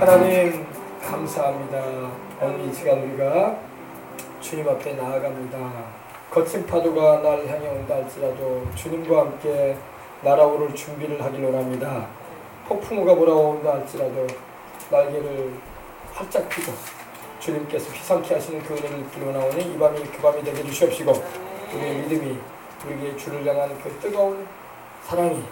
하나님 감사합니다. 오늘 이 시간 우리가 주님 앞에 나아갑니다. 거친 파도가 날 향해 온다 할지라도 주님과 함께 날아오를 준비를 하길 원합니다. 폭풍우가 몰아온다 할지라도 날개를 활짝 펴고 주님께서 피상케 하시는 그 은혜를 입기 원하오니 이 밤이 그 밤이 되게 주시옵시고 우리의 믿음이 우리에게 주를 향한 그 뜨거운 사랑이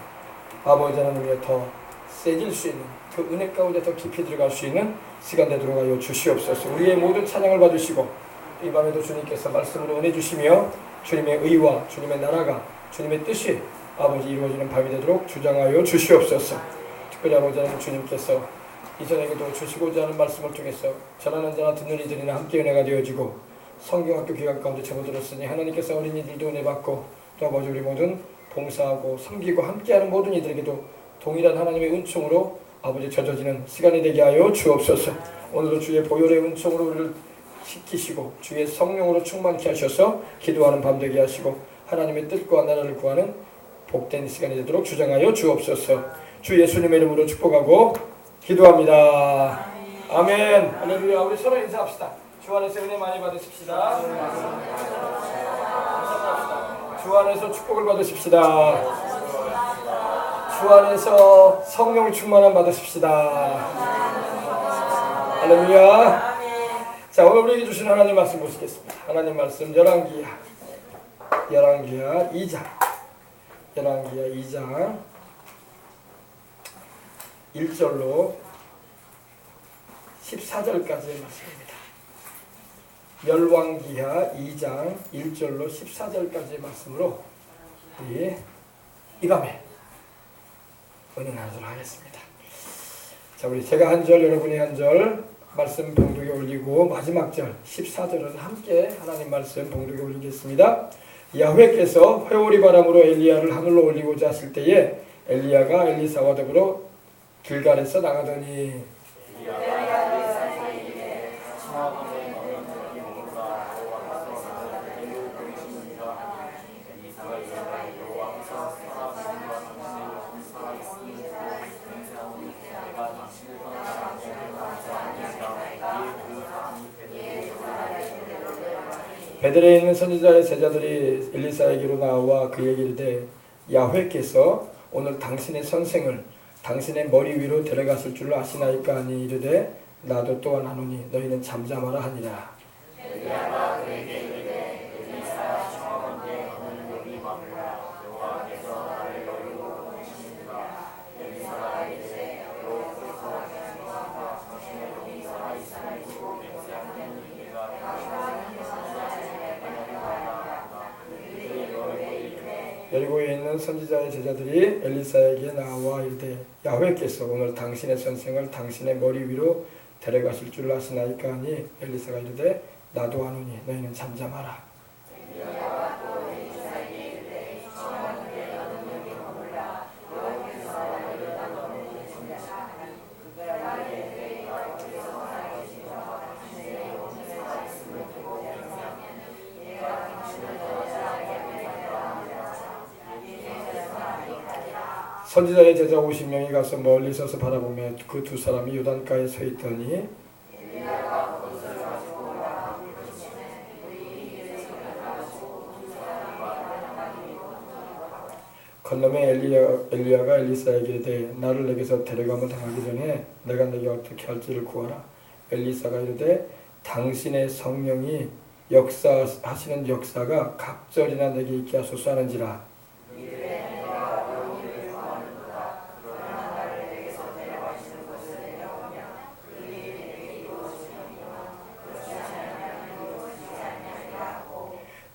아버지 하나님의 더 세질 수 있는 그 은혜 가운데 더 깊이 들어갈 수 있는 시간 되도록 하여 주시옵소서. 우리의 모든 찬양을 받으시고 이 밤에도 주님께서 말씀으로 은혜 주시며 주님의 의와 주님의 나라가 주님의 뜻이 아버지 이루어지는 밤이 되도록 주장하여 주시옵소서. 특별히 아버지 하나님 주님께서 이전에게도 주시고자 하는 말씀을 통해서 전하는 자나 듣는 이들이나 함께 은혜가 되어지고 성경학교 기간 가운데 제보들었으니 하나님께서 어린이들도 은혜 받고 또 아버지 우리 모든 봉사하고 섬기고 함께하는 모든 이들에게도 동일한 하나님의 은총으로 아버지 젖어지는 시간이 되게 하여 주옵소서. 오늘도 주의 보혈의 은총으로 우리를 시키시고 주의 성령으로 충만케 하셔서 기도하는 밤 되게 하시고 하나님의 뜻과 나라를 구하는 복된 시간이 되도록 주장하여 주옵소서. 주 예수님의 이름으로 축복하고 기도합니다. 아멘. 할렐루야. 우리 서로 인사합시다. 주 안에서 은혜 많이 받으십시다. 주 안에서 축복을 받으십시다. 주 안에서 성령 충만함 받으십시다. 할렐루야. 자, 오늘 우리에게 주신 하나님 말씀 보시겠습니다. 하나님 말씀 열왕기하 2장 1절로 14절까지의 말씀입니다. 열왕기하 2장 1절로 14절까지의 말씀으로 이 밤에 은행하도록 하겠습니다. 자, 우리 제가 한 절, 여러분이 한 절 말씀 봉독에 올리고 마지막 절 14절은 함께 하나님 말씀 봉독에 올리겠습니다. 야훼께서 회오리 바람으로 엘리야를 하늘로 올리고자 하실 때에 엘리야가 엘리사와 더불어 길갈에서 나가더니 베들레헴에 있는 선지자의 제자들이 엘리사에게로 나와 그에게 이르되 야훼께서 오늘 당신의 선생을 당신의 머리 위로 데려갔을 줄 아시나이까 하니 이르되 나도 또한 하노니 너희는 잠잠하라 하니라. 엘리야가 그에게 이르되 엘리사야 청하건대 너는 여기 머물라 여호와께서 나를 여기로 보내시니라. 엘리사가 이르되 여호와께서 당신의 영이 살아있사이고 맹세하는 이가 여리고에 있는 선지자의 제자들이 엘리사에게 나와 이르되 야훼께서 오늘 당신의 선생을 당신의 머리 위로 데려가실 줄 아시나이까 하니 엘리사가 이르되 나도 아노니 너희는 잠잠하라. 선지자의 제자 50명이 가서 멀리 서서 바라보며 그 두 사람이 요단가에 서 있더니 건너매 엘리야가 엘리사에게 이르되 나를 내게서 데려가면 당하기 전에 내가 내게 어떻게 할지를 구하라. 엘리사가 이르되 당신의 성령이 역사하시는 역사가 갑절이나 내게 있게 하소서 하는지라.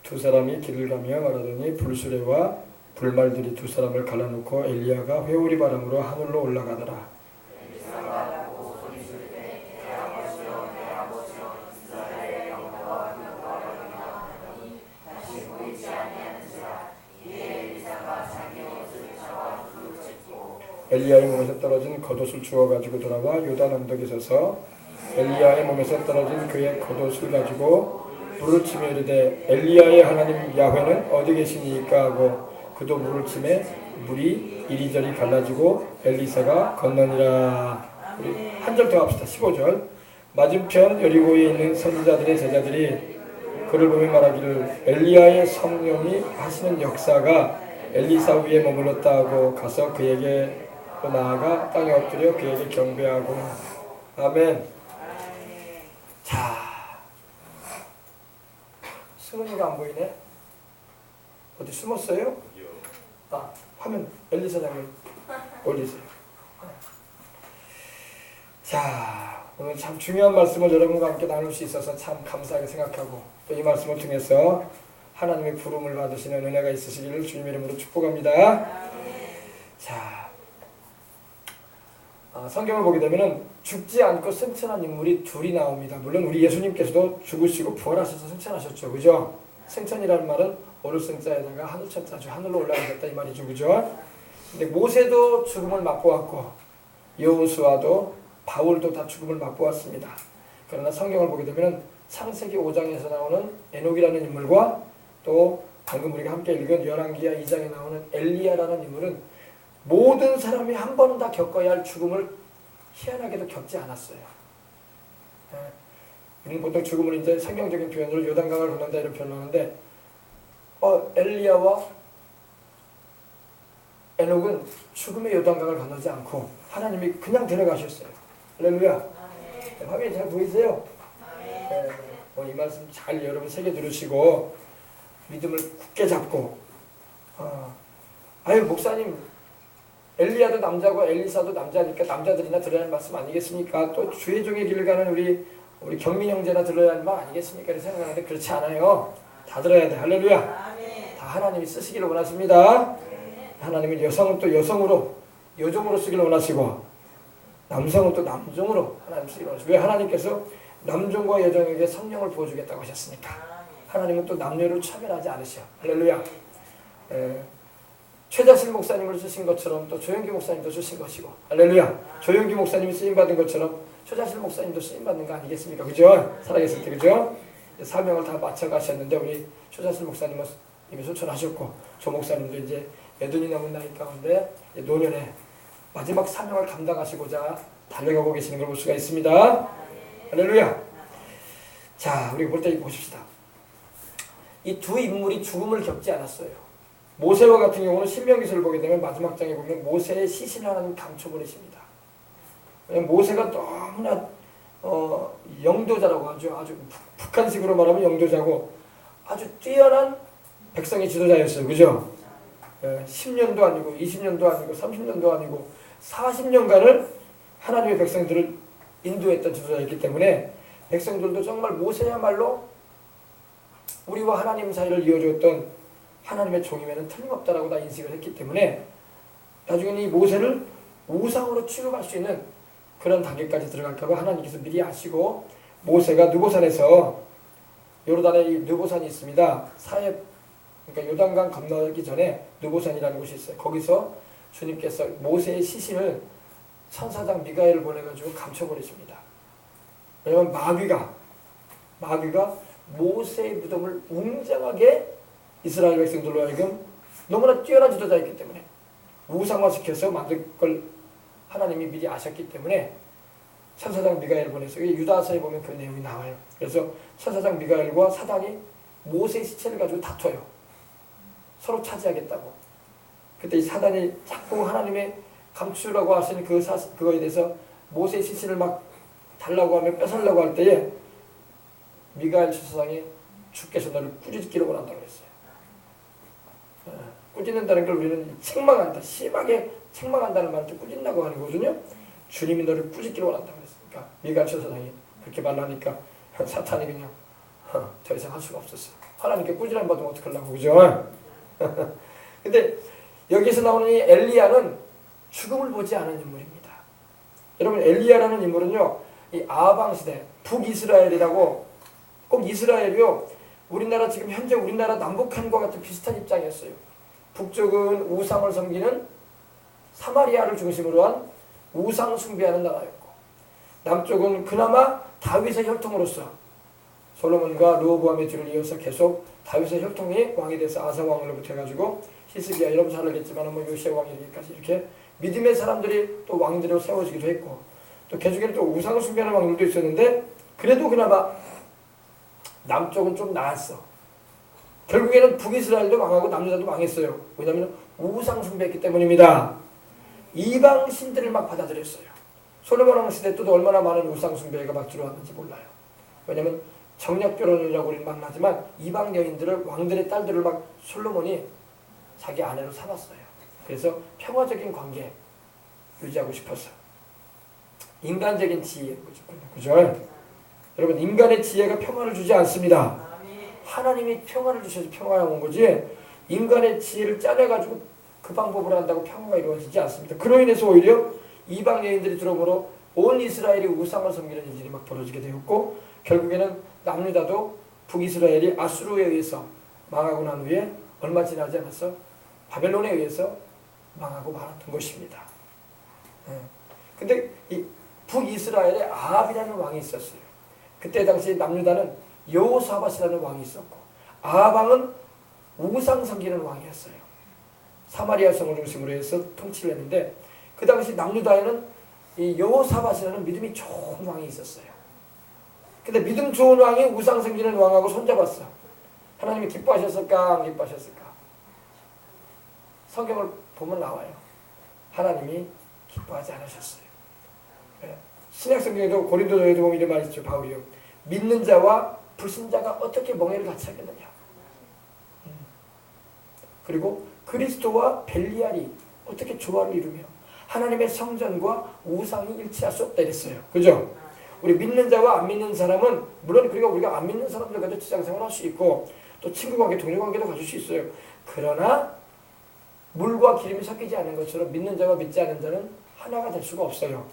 두 사람이 길을 가며 말하더니 불수레와 불말들이 두 사람을 갈라놓고 엘리야가 회오리 바람으로 하늘로 올라가더라. 엘리야의 몸에서 떨어진 겉옷을 주워 가지고 돌아와 요단 언덕에 서서 엘리야의 몸에서 떨어진 그의 겉옷을 가지고 물을 치며 이르되 엘리야의 하나님 야훼는 어디 계시니까 하고 그도 물을 치매 물이 이리저리 갈라지고 엘리사가 건너니라. 우리 한 절 더 합시다. 15절. 맞은편 여리고에 있는 선지자들의 제자들이 그를 보며 말하기를 엘리야의 성령이 하시는 역사가 엘리사 위에 머물렀다 하고 가서 그에게 나아가 땅에 엎드려 그에게 경배하고. 아멘. 자, 승훈이가 안 보이네. 어디 숨었어요? 아, 화면 엘리사장님 올리세요. 자, 오늘 참 중요한 말씀을 여러분과 함께 나눌 수 있어서 참 감사하게 생각하고 또 이 말씀을 통해서 하나님의 부름을 받으시는 은혜가 있으시기를 주님 이름으로 축복합니다. 자, 성경을 보게 되면은 죽지 않고 승천한 인물이 둘이 나옵니다. 물론 우리 예수님께서도 죽으시고 부활하셔서 승천하셨죠, 그죠? 승천이라는 말은 오를 승자에다가 하늘 천자죠. 하늘로 올라가셨다 이 말이죠, 그죠? 근데 모세도 죽음을 맛보았고 여호수아도 바울도 다 죽음을 맛보았습니다. 그러나 성경을 보게 되면 창세기 5장에서 나오는 에녹이라는 인물과 또 방금 우리가 함께 읽은 열왕기하 2장에 나오는 엘리야라는 인물은 모든 사람이 한 번은 다 겪어야 할 죽음을 희한하게도 겪지 않았어요. 우리는 보통 죽음을 이제 성경적인 표현으로 요단강을 건넌다 이런 표현을 하는데 엘리야와 에녹은 죽음의 요단강을 건너지 않고 하나님이 그냥 데려가셨어요. 할렐루야. 화면이 잘 보이세요? 이 말씀 잘 여러분 새겨 들으시고 믿음을 굳게 잡고 아유 목사님 엘리야도 남자고 엘리사도 남자니까 남자들이나 들어야 하는 말씀 아니겠습니까? 또 주의 종의 길을 가는 우리 경민 형제나 들어야 하는 말 아니겠습니까? 이렇게 생각하는데 그렇지 않아요. 다 들어야 돼. 할렐루야. 다 하나님이 쓰시기를 원하십니다. 하나님은 여성은 또 여성으로 여종으로 쓰기를 원하시고 남성은 또 남종으로 하나님 쓰기를 원하시고 왜 하나님께서 남종과 여종에게 성령을 부어주겠다고 하셨으니까 하나님은 또 남녀를 차별하지 않으셔. 할렐루야. 최자실 목사님을 쓰신 것처럼 또 조영기 목사님도 쓰신 것이고 할렐루야. 조영기 목사님이 쓰임받은 것처럼 최자실 목사님도 쓰임받는 거 아니겠습니까? 그죠? 살아계실 때 그죠? 사명을 다 마쳐가셨는데 우리 최자실 목사님은 이미 소천하셨고 조 목사님도 이제 여든이 넘은 나이 가운데 노년에 마지막 사명을 감당하시고자 달려가고 계시는 걸 볼 수가 있습니다. 할렐루야. 자, 우리 볼 때 보십시다. 이 두 인물이 죽음을 겪지 않았어요. 모세와 같은 경우는 신명기서를 보게 되면 마지막 장에 보면 모세의 시신을 하나님 감춰버리십니다. 왜냐하면 모세가 너무나 영도자라고 하죠. 아주 북한식으로 말하면 영도자고 아주 뛰어난 백성의 지도자였어요. 그죠? 10년도 아니고 20년도 아니고 30년도 아니고 40년간을 하나님의 백성들을 인도했던 지도자였기 때문에 백성들도 정말 모세야말로 우리와 하나님 사이를 이어주었던 하나님의 종이면 틀림없다라고 다 인식을 했기 때문에 나중에 이 모세를 우상으로 취급할 수 있는 그런 단계까지 들어갈까봐 하나님께서 미리 아시고 모세가 느보산에서 요르단에 이 느보산이 있습니다. 그러니까 요단강 건너기 전에 느보산이라는 곳이 있어요. 거기서 주님께서 모세의 시신을 천사장 미가엘을 보내가지고 감춰버리십니다. 왜냐하면 마귀가 모세의 무덤을 웅장하게 이스라엘 백성들로 하여금 너무나 뛰어난 지도자였기 때문에 우상화시켜서 만들 걸 하나님이 미리 아셨기 때문에 천사장 미가엘을 보내서 유다서에 보면 그 내용이 나와요. 그래서 천사장 미가엘과 사단이 모세의 시체를 가지고 다퉈요. 서로 차지하겠다고. 그때 이 사단이 자꾸 하나님의 감추라고 하시는 그거에 대해서 모세의 시신을 막 달라고 하면 뺏으려고 할 때에 미가엘 천사장이 주께서 너를 꾸짖기를 원한다고 했어요. 꾸짖는다는 걸 우리는 책망한다, 심하게 책망한다는 말을 꾸짖는다고 하는 거거든요. 주님이 너를 꾸짖기를 원한다고 했으니까 미가엘 천사장이 그렇게 말하니까 사탄이 그냥 더 이상 할 수가 없었어요. 하나님께 꾸지람 받으면 어떡하려고, 그죠? 근데 여기서 나오는 이 엘리야는 죽음을 보지 않은 인물입니다. 여러분 엘리야라는 인물은요, 이 아방 시대 북이스라엘이라고, 꼭 이스라엘이요, 우리나라 지금 현재 우리나라 남북한과 같은 비슷한 입장이었어요. 북쪽은 우상을 섬기는 사마리아를 중심으로 한 우상 숭배하는 나라였고, 남쪽은 그나마 다윗의 혈통으로서 솔로몬과 르호보암의 뒤를 이어서 계속 다윗의 혈통이 왕이 돼서 아사 왕으로부터 해가지고 히스기야, 여러분 잘 알겠지만 요시야 왕이 되기까지 이렇게 믿음의 사람들이 또 왕들로 세워지기도 했고, 또 개중에는 또 우상 숭배하는 왕들도 있었는데 그래도 그나마 남쪽은 좀 나았어. 결국에는 북이스라엘도 망하고 남유다도 망했어요. 왜냐하면 우상 숭배했기 때문입니다. 이방 신들을 막 받아들였어요. 솔로몬 왕 시대 때도 얼마나 많은 우상 숭배가 막 들어왔는지 몰라요. 왜냐하면 정략 결혼이라고 우리는 막 하지만 이방 여인들을 왕들의 딸들을 막 솔로몬이 자기 아내로 삼았어요. 그래서 평화적인 관계 유지하고 싶었어. 인간적인 지혜인 거죠. 그죠? 여러분 인간의 지혜가 평화를 주지 않습니다. 하나님이 평화를 주셔서 평화가 온 거지 인간의 지혜를 짜내가지고 그 방법으로 한다고 평화가 이루어지지 않습니다. 그로 인해서 오히려 이방 여인들이 들어오므로 온 이스라엘이 우상을 섬기는 일이 막 벌어지게 되었고 결국에는 남유다도 북이스라엘이 아수르에 의해서 망하고 난 후에 얼마 지나지 않아서 바벨론에 의해서 망하고 말았던 것입니다. 근데 이 북이스라엘에 아합이라는 왕이 있었어요. 그때 당시 남유다는 여호사밧이라는 왕이 있었고 아합 우상 섬기는 왕이었어요. 사마리아 성을 중심으로 해서 통치를 했는데 그 당시 남유다에는 이 여호사밧이라는 믿음이 좋은 왕이 있었어요. 근데 믿음 좋은 왕이 우상 섬기는 왕하고 손잡았어. 하나님이 기뻐하셨을까 안 기뻐하셨을까? 성경을 보면 나와요. 하나님이 기뻐하지 않으셨어요. 신약 성경에도 고린도전에도 보면 이런 말이 있죠. 바울이요. 믿는 자와 불신자가 어떻게 멍에를 같이 하겠느냐. 그리고 그리스도와 벨리알이 어떻게 조화를 이루며 하나님의 성전과 우상이 일치할 수 없다 이랬어요. 그죠? 우리 믿는 자와 안 믿는 사람은 물론 우리가 안 믿는 사람들과도 직장생활 할 수 있고 또 친구관계, 동료관계도 가질 수 있어요. 그러나 물과 기름이 섞이지 않은 것처럼 믿는 자와 믿지 않는 자는 하나가 될 수가 없어요.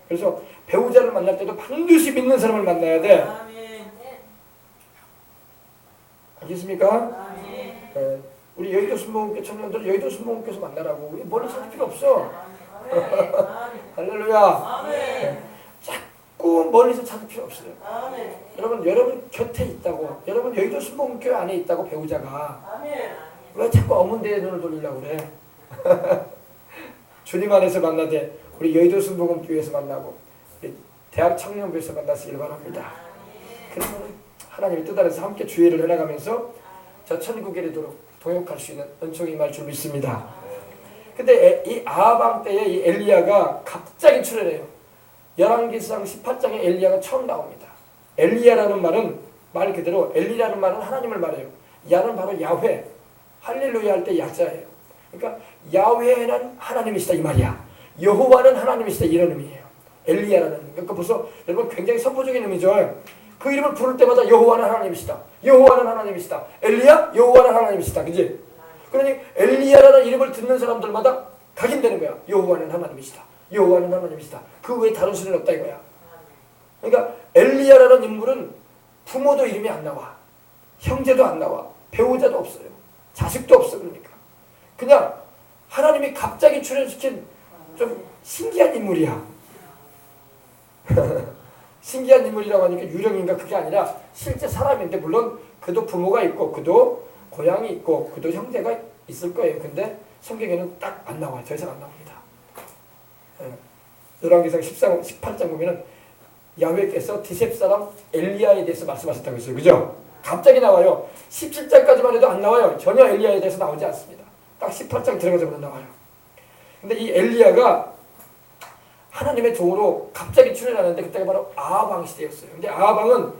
그래서 배우자를 만날 때도 반드시 믿는 사람을 만나야 돼. 알겠습니까? 우리 여의도 순복음교 청년들 여의도 순복음교에서 만나라고. 멀리 찾을 필요 없어. 할렐루야. 자꾸 멀리서 찾을 필요 없어요. 여러분 곁에 있다고. 여러분 여의도 순복음교 안에 있다고 배우자가. 왜 자꾸 어문 데에 눈을 돌리려고 그래. 주님 안에서 만나되 우리 여의도 순복음교회에서 만나고 우리 대학 청년부에서 만났으길 바랍니다. 그러면 하나님의 뜻 안에서 함께 주의를 해나가면서 저 천국에 이르도록 동역할 수 있는 은총이 임할 줄 믿습니다. 근데 이 아하방 때에 이 엘리야가 갑자기 출현해요. 열왕기상 18장에 엘리야가 처음 나옵니다. 엘리야라는 말은 말 그대로 엘리라는 말은 하나님을 말해요. 야는 바로 야훼, 할렐루야 할 때 야자예요. 그러니까 야훼는 하나님이시다 이 말이야. 여호와는 하나님이시다 이런 의미예요. 엘리야라는. 그러니까 벌써 여러분 굉장히 선포적인 의미죠. 그 이름을 부를 때마다 여호와는 하나님이시다. 여호와는 하나님이시다. 엘리야? 여호와는 하나님이시다. 그지? 그러니 엘리야라는 이름을 듣는 사람들마다 각인되는 거야. 여호와는 하나님이시다. 여호와는 하나님이시다. 그 외에 다른 신은 없다 이거야. 그러니까 엘리야라는 인물은 부모도 이름이 안 나와. 형제도 안 나와. 배우자도 없어요. 자식도 없어. 그러니까. 그냥 하나님이 갑자기 출현시킨 좀 신기한 인물이야. 신기한 인물이라고 하니까 유령인가 그게 아니라 실제 사람인데 물론 그도 부모가 있고 그도 고향이 있고 그도 형제가 있을 거예요. 근데 성경에는 딱 안 나와요. 더 이상 안 나옵니다. 열왕기상 18장 보면은 야훼께서 디셉 사람 엘리야에 대해서 말씀하셨다고 했어요. 그죠? 갑자기 나와요. 17장까지만 해도 안 나와요. 전혀 엘리야에 대해서 나오지 않습니다. 딱 18장 들어가자마자 나와요. 근데 이 엘리야가 하나님의 종으로 갑자기 출현하는데 그때가 바로 아합 왕 시대였어요. 근데 아합 왕은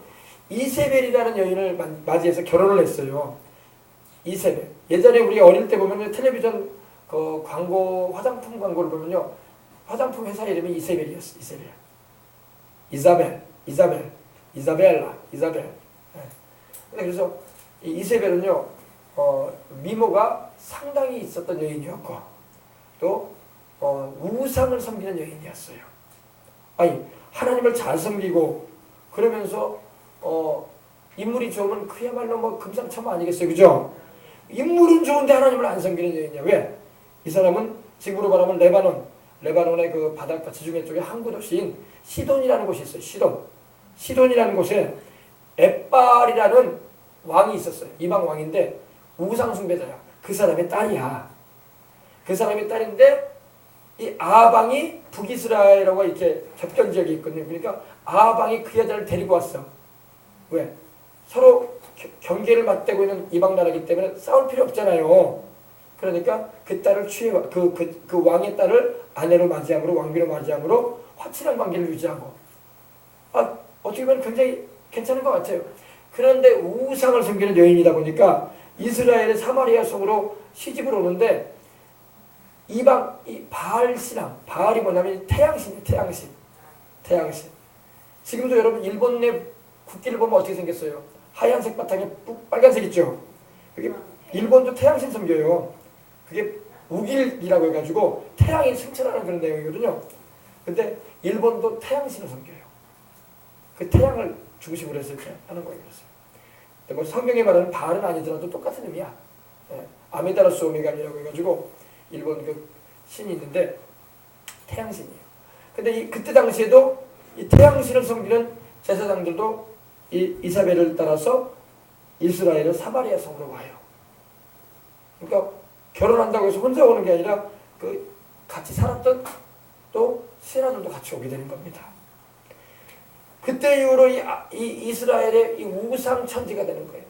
이세벨이라는 여인을 맞이해서 결혼을 했어요. 이세벨. 예전에 우리 어릴 때 보면 텔레비전 그 광고, 화장품 광고를 보면요. 화장품 회사 이름이 이세벨이었어. 이세벨. 이사벨라. 그래서 이 이세벨은요. 미모가 상당히 있었던 여인이었고 또 우상을 섬기는 여인이었어요. 아니 하나님을 잘 섬기고 그러면서 인물이 좋으면 그야말로 뭐 금상첨화 아니겠어요, 그죠? 인물은 좋은데 하나님을 안 섬기는 여인이야. 왜? 이 사람은 지금으로 말하면 레바논의 그 바닷가 지중해 쪽에 항구 도시인 시돈이라는 곳이 있어요. 시돈이라는 곳에 엣발이라는 왕이 있었어요. 이방 왕인데 우상 숭배자야. 그 사람의 딸이야. 그 사람의 딸인데 이 아방이 북이스라엘하고 이렇게 접견 지역이 있거든요. 그러니까 아방이 그 여자를 데리고 왔어. 왜? 서로 경계를 맞대고 있는 이방 나라이기 때문에 싸울 필요 없잖아요. 그러니까 그 딸을 그 왕의 딸을 아내로 맞이함으로, 왕비로 맞이함으로 화친한 관계를 유지하고, 어떻게 보면 굉장히 괜찮은 것 같아요. 그런데 우상을 섬기는 여인이다 보니까 이스라엘의 사마리아 성으로 시집을 오는데, 이 바알 신앙, 바알이 뭐냐면 태양신이에요. 태양신. 지금도 여러분 일본 내 국기를 보면 어떻게 생겼어요? 하얀색 바탕에 빨간색 있죠? 그게 일본도 태양신 섬겨요. 그게 우길이라고 해가지고 태양이 승천하는 그런 내용이거든요. 근데 일본도 태양신을 섬겨요. 그 태양을 중심으로 해서 이렇게 하는 거예요. 뭐 성경에 말하는 바알은 아니더라도 똑같은 의미야. 아메다라스 오메간이라고 해가지고 일본 그 신이 있는데 태양신이에요. 근데 그때 당시에도 이 태양신을 섬기는 제사장들도 이 이사벨을 따라서 이스라엘의 사마리아 성으로 와요. 그러니까 결혼한다고 해서 혼자 오는 게 아니라 그 같이 살았던 또 신하들도 같이 오게 되는 겁니다. 그때 이후로 이 이스라엘의 이 우상 천지가 되는 거예요.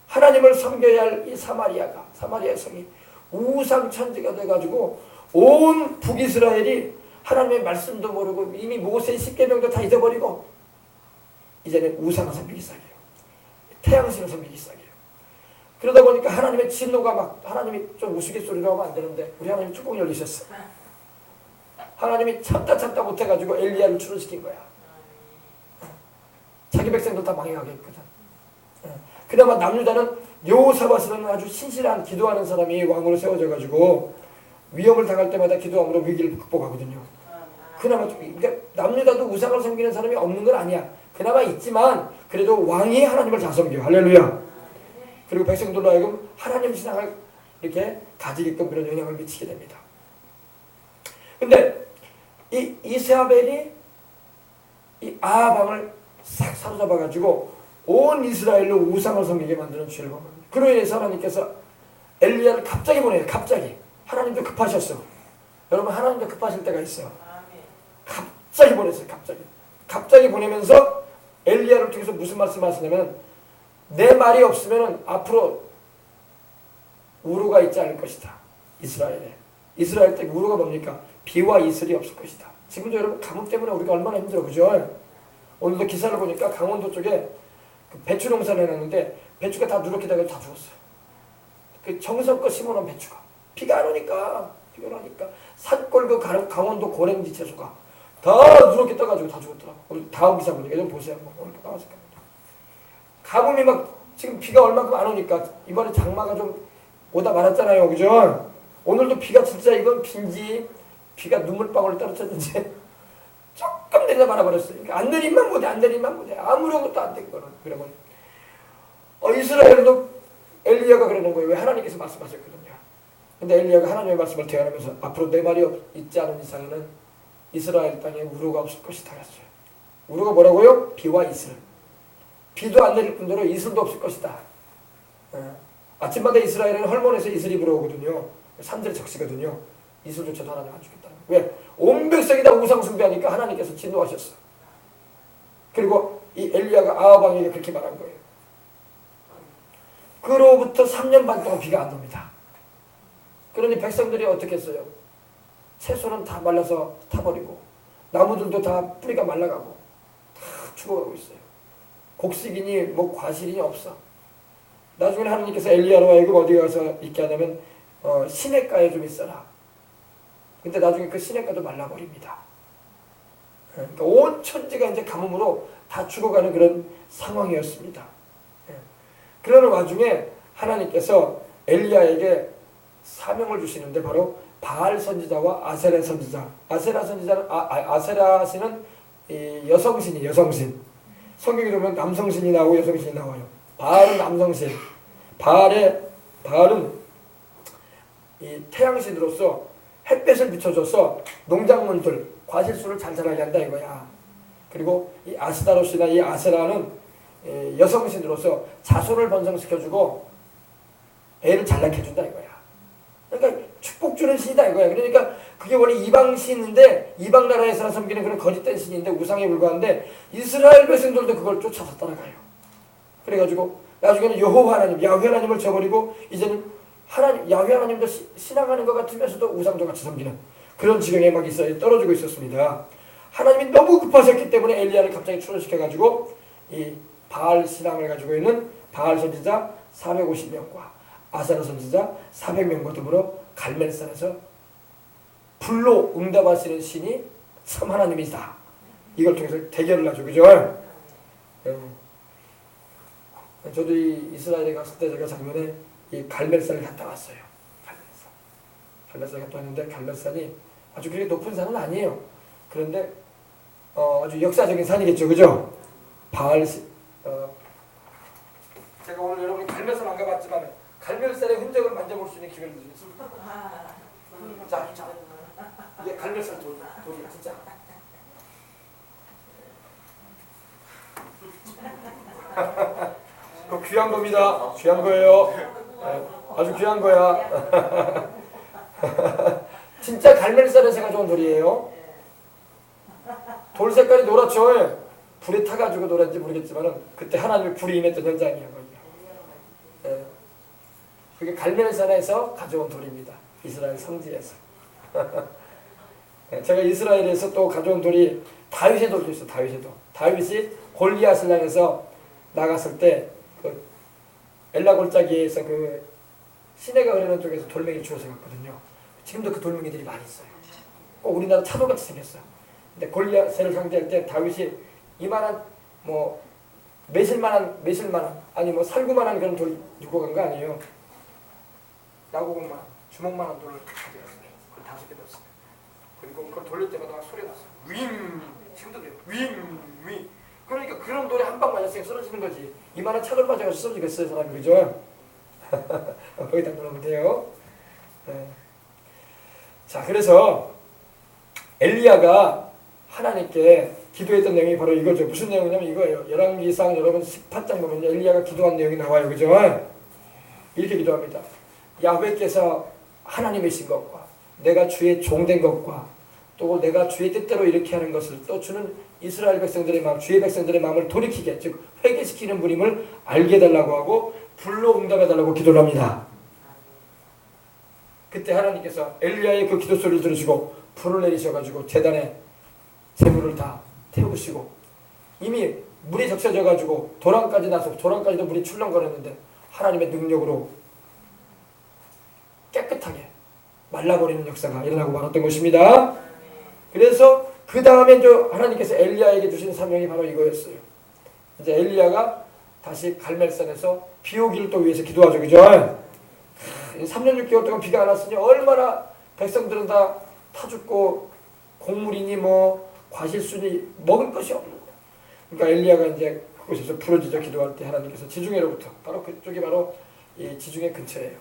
하나님을 섬겨야 할 이 사마리아 성이 우상 천지가 돼가지고 온 북이스라엘이 하나님의 말씀도 모르고 이미 모세의 10계명도 다 잊어버리고 이제는 우상을 섬기기 시작해요. 태양신을 섬기기 시작해요. 그러다 보니까 하나님의 진노가 막, 하나님이 좀 우스갯소리로 하면 안 되는데 우리 하나님이 뚜껑 열리셨어. 하나님이 참다 못해가지고 엘리야를 출원시킨 거야. 자기 백성들 다 망해가게 했거든. 그나마 남유다는 여호사밧이라는 아주 신실한 기도하는 사람이 왕으로 세워져가지고 위험을 당할 때마다 기도함으로 위기를 극복하거든요. 그나마 그러니까 남유다도 우상을 섬기는 사람이 없는 건 아니야. 그나마 있지만 그래도 왕이 하나님을 다 섬겨. 할렐루야. 그리고 백성들로 하여금 하나님 신앙을 이렇게 가지게끔 그런 영향을 미치게 됩니다. 근데 이 이세벨이 이 아방을 싹 사로잡아가지고 온 이스라엘로 우상을 섬기게 만드는 죄를 범합니다. 그로 인해서 하나님께서 엘리야를 갑자기 보내요. 갑자기. 하나님도 급하셨어. 여러분 하나님도 급하실 때가 있어요. 갑자기 보냈어요. 갑자기 보내면서 엘리야를 통해서 무슨 말씀을 하시냐면 내 말이 없으면 앞으로 우루가 있지 않을 것이다. 이스라엘에. 이스라엘 때 우루가 뭡니까? 비와 이슬이 없을 것이다. 지금도 여러분 가뭄 때문에 우리가 얼마나 힘들어. 그죠? 오늘도 기사를 보니까 강원도 쪽에 배추 농사를 해놨는데 배추가 다 누렇게 돼서 다 죽었어요. 그 정성껏 심어놓은 배추가 비가 안 오니까 산골 그 강원도 고랭지 채소가 다 누렇게 떠가지고 다 죽었더라고. 오늘 다음 기사 보니까 좀 보세요. 오늘 나왔을 겁니다. 가뭄이 막 지금 비가 얼마큼 안 오니까 이번에 장마가 좀 오다 말았잖아요. 그죠? 오늘도 비가 진짜 이건 빈지 비가 눈물방울을 떨어졌는지 조금 내려 말아버렸어요. 그러니까 안 내리면 못해. 아무것도 안 된 거는. 그러면 이스라엘도 엘리야가 그러는 거예요. 왜 하나님께서 말씀하셨거든요. 근데 엘리야가 하나님의 말씀을 대하면서 앞으로 내 말이 있지 않은 이상에는 이스라엘 땅에 우루가 없을 것이다 했어요. 우루가 뭐라고요? 비와 이슬. 비도 안 내릴 뿐더러 이슬도 없을 것이다. 아침마다 이스라엘은 헐몬에서 이슬이 불어오거든요. 산들이 적시거든요. 이슬조차도 하나님 안 주겠다는 거예요. 왜? 온 백성이 다 우상 숭배하니까 하나님께서 진노하셨어. 그리고 이 엘리야가 아하방에게 그렇게 말한 거예요. 그로부터 3년 반 동안 비가 안 옵니다. 그러니 백성들이 어떻게 했어요? 채소는 다 말라서 타버리고 나무들도 다 뿌리가 말라가고 다 죽어가고 있어요. 곡식이니 뭐 과실이니 없어. 나중에 하나님께서 엘리야로 하여금 어디 가서 있게 하냐면 시냇가에 좀 있어라. 근데 나중에 그 시냇가도 말라버립니다. 그러니까 온 천지가 이제 가뭄으로 다 죽어가는 그런 상황이었습니다. 그러는 와중에 하나님께서 엘리야에게 사명을 주시는데 바로 바알 선지자와 아세라 선지자. 아세라 신은 여성신이 여성신. 성경에 보면 남성신이 나오고 여성신이 나와요. 바알은 남성신. 바알은 이 태양신으로서 햇볕을 비춰줘서 농작물들 과실수를 잘 자라게 한다 이거야. 그리고 이 아스다롯이나 이 아세라는 여성신으로서 자손을 번성시켜주고 애를 잘 낳게 해준다 이거야. 그러니까 축복 주는 신이다 이거야. 그러니까 그게 원래 이방 신인데 이방 나라에서 섬기는 그런 거짓된 신인데 우상에 불과한데 이스라엘 백성들도 그걸 쫓아서 따라가요. 그래가지고 나중에는 여호와 하나님, 야훼 하나님을 저버리고 이제는 하나님, 야훼 하나님도 신앙하는 것 같으면서도 우상도 같이 섬기는 그런 지경에 막 이스라엘이 떨어지고 있었습니다. 하나님이 너무 급하셨기 때문에 엘리야를 갑자기 출현시켜가지고 이 바알 신앙을 가지고 있는 바알 선지자 450명과 아사르 선지자 400명과 더불어 갈멜산에서 불로 응답하시는 신이 참 하나님이다. 이걸 통해서 대결을 하죠. 그죠? 저도 이 이스라엘에 갔을 때 제가 작년에 이 갈멜산을 갔다 왔어요. 갈멜산 갔다 왔는데 갈멜산이 아주 그렇게 높은 산은 아니에요. 그런데 아주 역사적인 산이겠죠. 그죠? 제가 오늘 여러분이 갈멜산 안 가봤지만 갈멜산의 흔적을 만져볼 수 있는 기회를 드리겠습니다. 자, 이게 갈멜산 돌이야 진짜. 그 귀한 겁니다. 귀한 거예요. 네, 아주 귀한 거야. 진짜 갈멜산에서 가져온 돌이에요. 돌 색깔이 노랗죠. 불에 타가지고 노란지 모르겠지만 그때 하나님의 불이 임했던 현장이에요. 네. 그게 갈멜산에서 가져온 돌입니다. 이스라엘 성지에서. 제가 이스라엘에서 또 가져온 돌이 다윗의 돌도 있어요. 다윗의 돌. 다윗이 골리앗을 향해서 나갔을 때 그 엘라 골짜기에서 그 시내가 흐르는 쪽에서 돌멩이 주워서 갔거든요. 지금도 그 돌멩이들이 많이 있어요. 꼭 우리나라 차도같이 생겼어요. 근데 골리앗을 상대할 때 다윗이 이만한 뭐 매실만한 아니 뭐 살구만한 그런 돌 들고 간 거 아니에요. 야구공만 주먹만한 돌을 가져갔어요. 그걸 5개 넣었어요. 그리고 그걸 돌릴 때마다 막 소리가 났어요. 윙! 지금도 그래요. 윙! 그러니까 그런 돌에 한 방 맞았으니까 쓰러지는 거지. 이만한 차돌 맞아가지고 쓰러지겠어요 사람이. 그죠? 거기다 넣으면 돼요. 네. 자, 그래서 엘리야가 하나님께 기도했던 내용이 바로 이거죠. 무슨 내용이냐면 이거예요. 열왕기상 여러분 18장 보면 엘리야가 기도한 내용이 나와요. 그죠? 이렇게 기도합니다. 야훼께서 하나님이신 것과 내가 주의 종된 것과 또 내가 주의 뜻대로 이렇게 하는 것을 또 주는 이스라엘 백성들의 마음, 주의 백성들의 마음을 돌이키게, 즉 회개시키는 분임을 알게 해달라고 하고 불로 응답해달라고 기도를 합니다. 그때 하나님께서 엘리야의 그 기도 소리를 들으시고 불을 내리셔가지고 제단에 재물을 다 태우시고 이미 물이 적셔져가지고 도랑까지 나서 도랑까지도 물이 출렁거렸는데 하나님의 능력으로 깨끗하게 말라버리는 역사가 일어나고 말았던 것입니다. 그래서 그 다음에 하나님께서 엘리야에게 주신 사명이 바로 이거였어요. 이제 엘리야가 다시 갈멜산에서 비 오기를 또 위해서 기도하죠. 그죠? 3년 6개월 동안 비가 안 왔으니 얼마나 백성들은 다 타죽고 곡물이니 뭐 과실순이 먹을 것이 없는 거예요. 그러니까 엘리야가 이제 그곳에서 부르짖어 기도할 때 하나님께서 지중해로부터 바로 그쪽이 바로 이 지중해 근처예요.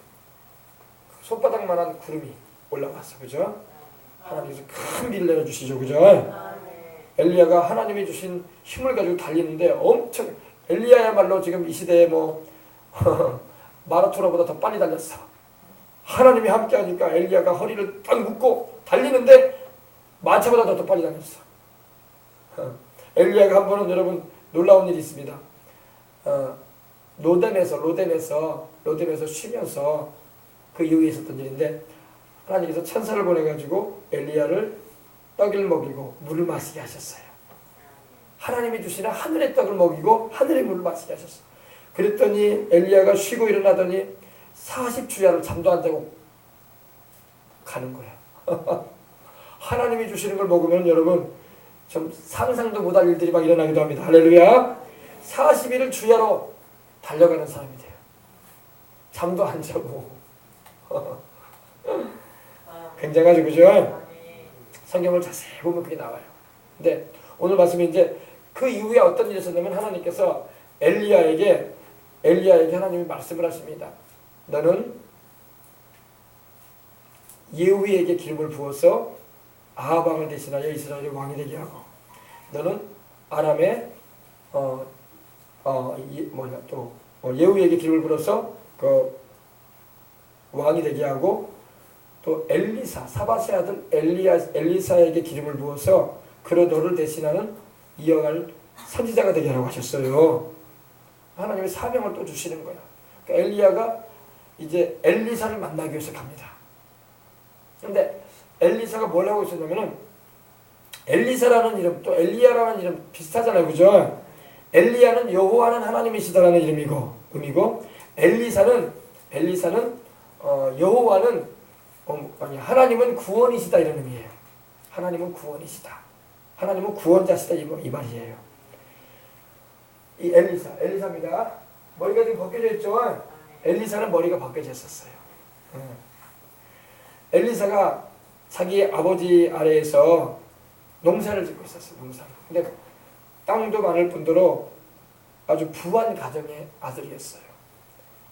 손바닥만한 구름이 올라왔어. 그죠? 하나님께서 큰 비를 내려주시죠. 그죠? 엘리야가 하나님이 주신 힘을 가지고 달리는데 엄청 엘리야야말로 지금 이 시대에 뭐 마라토너보다 더 빨리 달렸어. 하나님이 함께 하니까 엘리야가 허리를 딱 묶고 달리는데 마차보다 더 빨리 달렸어. 엘리야가 한 번은 여러분 놀라운 일이 있습니다. 로뎀에서 쉬면서 그 이후에 있었던 일인데 하나님께서 천사를 보내가지고 엘리야를 떡을 먹이고 물을 마시게 하셨어요. 하나님이 주시는 하늘의 떡을 먹이고 하늘의 물을 마시게 하셨어요. 그랬더니 엘리야가 쉬고 일어나더니 40주야를 잠도 안 자고 가는 거예요. 하나님이 주시는 걸 먹으면 여러분 좀 상상도 못할 일들이 막 일어나기도 합니다. 할렐루야. 40일을 주야로 달려가는 사람이 돼요. 잠도 안 자고. 굉장하죠. 그죠? 성경을 자세히 보면 그게 나와요. 근데 오늘 말씀이 이제 그 이후에 어떤 일이 있었냐면 하나님께서 엘리야에게 하나님이 말씀을 하십니다. 너는 예후에게 기름을 부어서 아합 왕을 대신하여 이스라엘의 왕이 되게 하고 너는 아람의 예후에게 기름을 부어서 그 왕이 되게 하고 또 엘리사, 사밧의 아들 엘리사에게 기름을 부어서 그로 너를 대신하는 이어갈 선지자가 되게 하라고 하셨어요. 하나님의 사명을 또 주시는 거야. 그러니까 엘리야가 이제 엘리사를 만나기 위해서 갑니다. 근데 엘리사가 뭘 하고 있었냐면은, 엘리사라는 이름 또 엘리야라는 이름 비슷하잖아요, 그죠? 엘리야는 여호와는 하나님이시다라는 의미고 엘리사는 여호와는 하나님은 구원이시다 이런 의미예요. 하나님은 구원이시다. 하나님은 구원자시다 이 말이에요. 이 엘리사입니다. 머리가 지금 벗겨져 있죠. 엘리사는 머리가 벗겨져 있었어요. 엘리사가 자기 아버지 아래에서 농사를 짓고 있었어요. 농사를. 근데 땅도 많을 뿐더러 아주 부한 가정의 아들이었어요.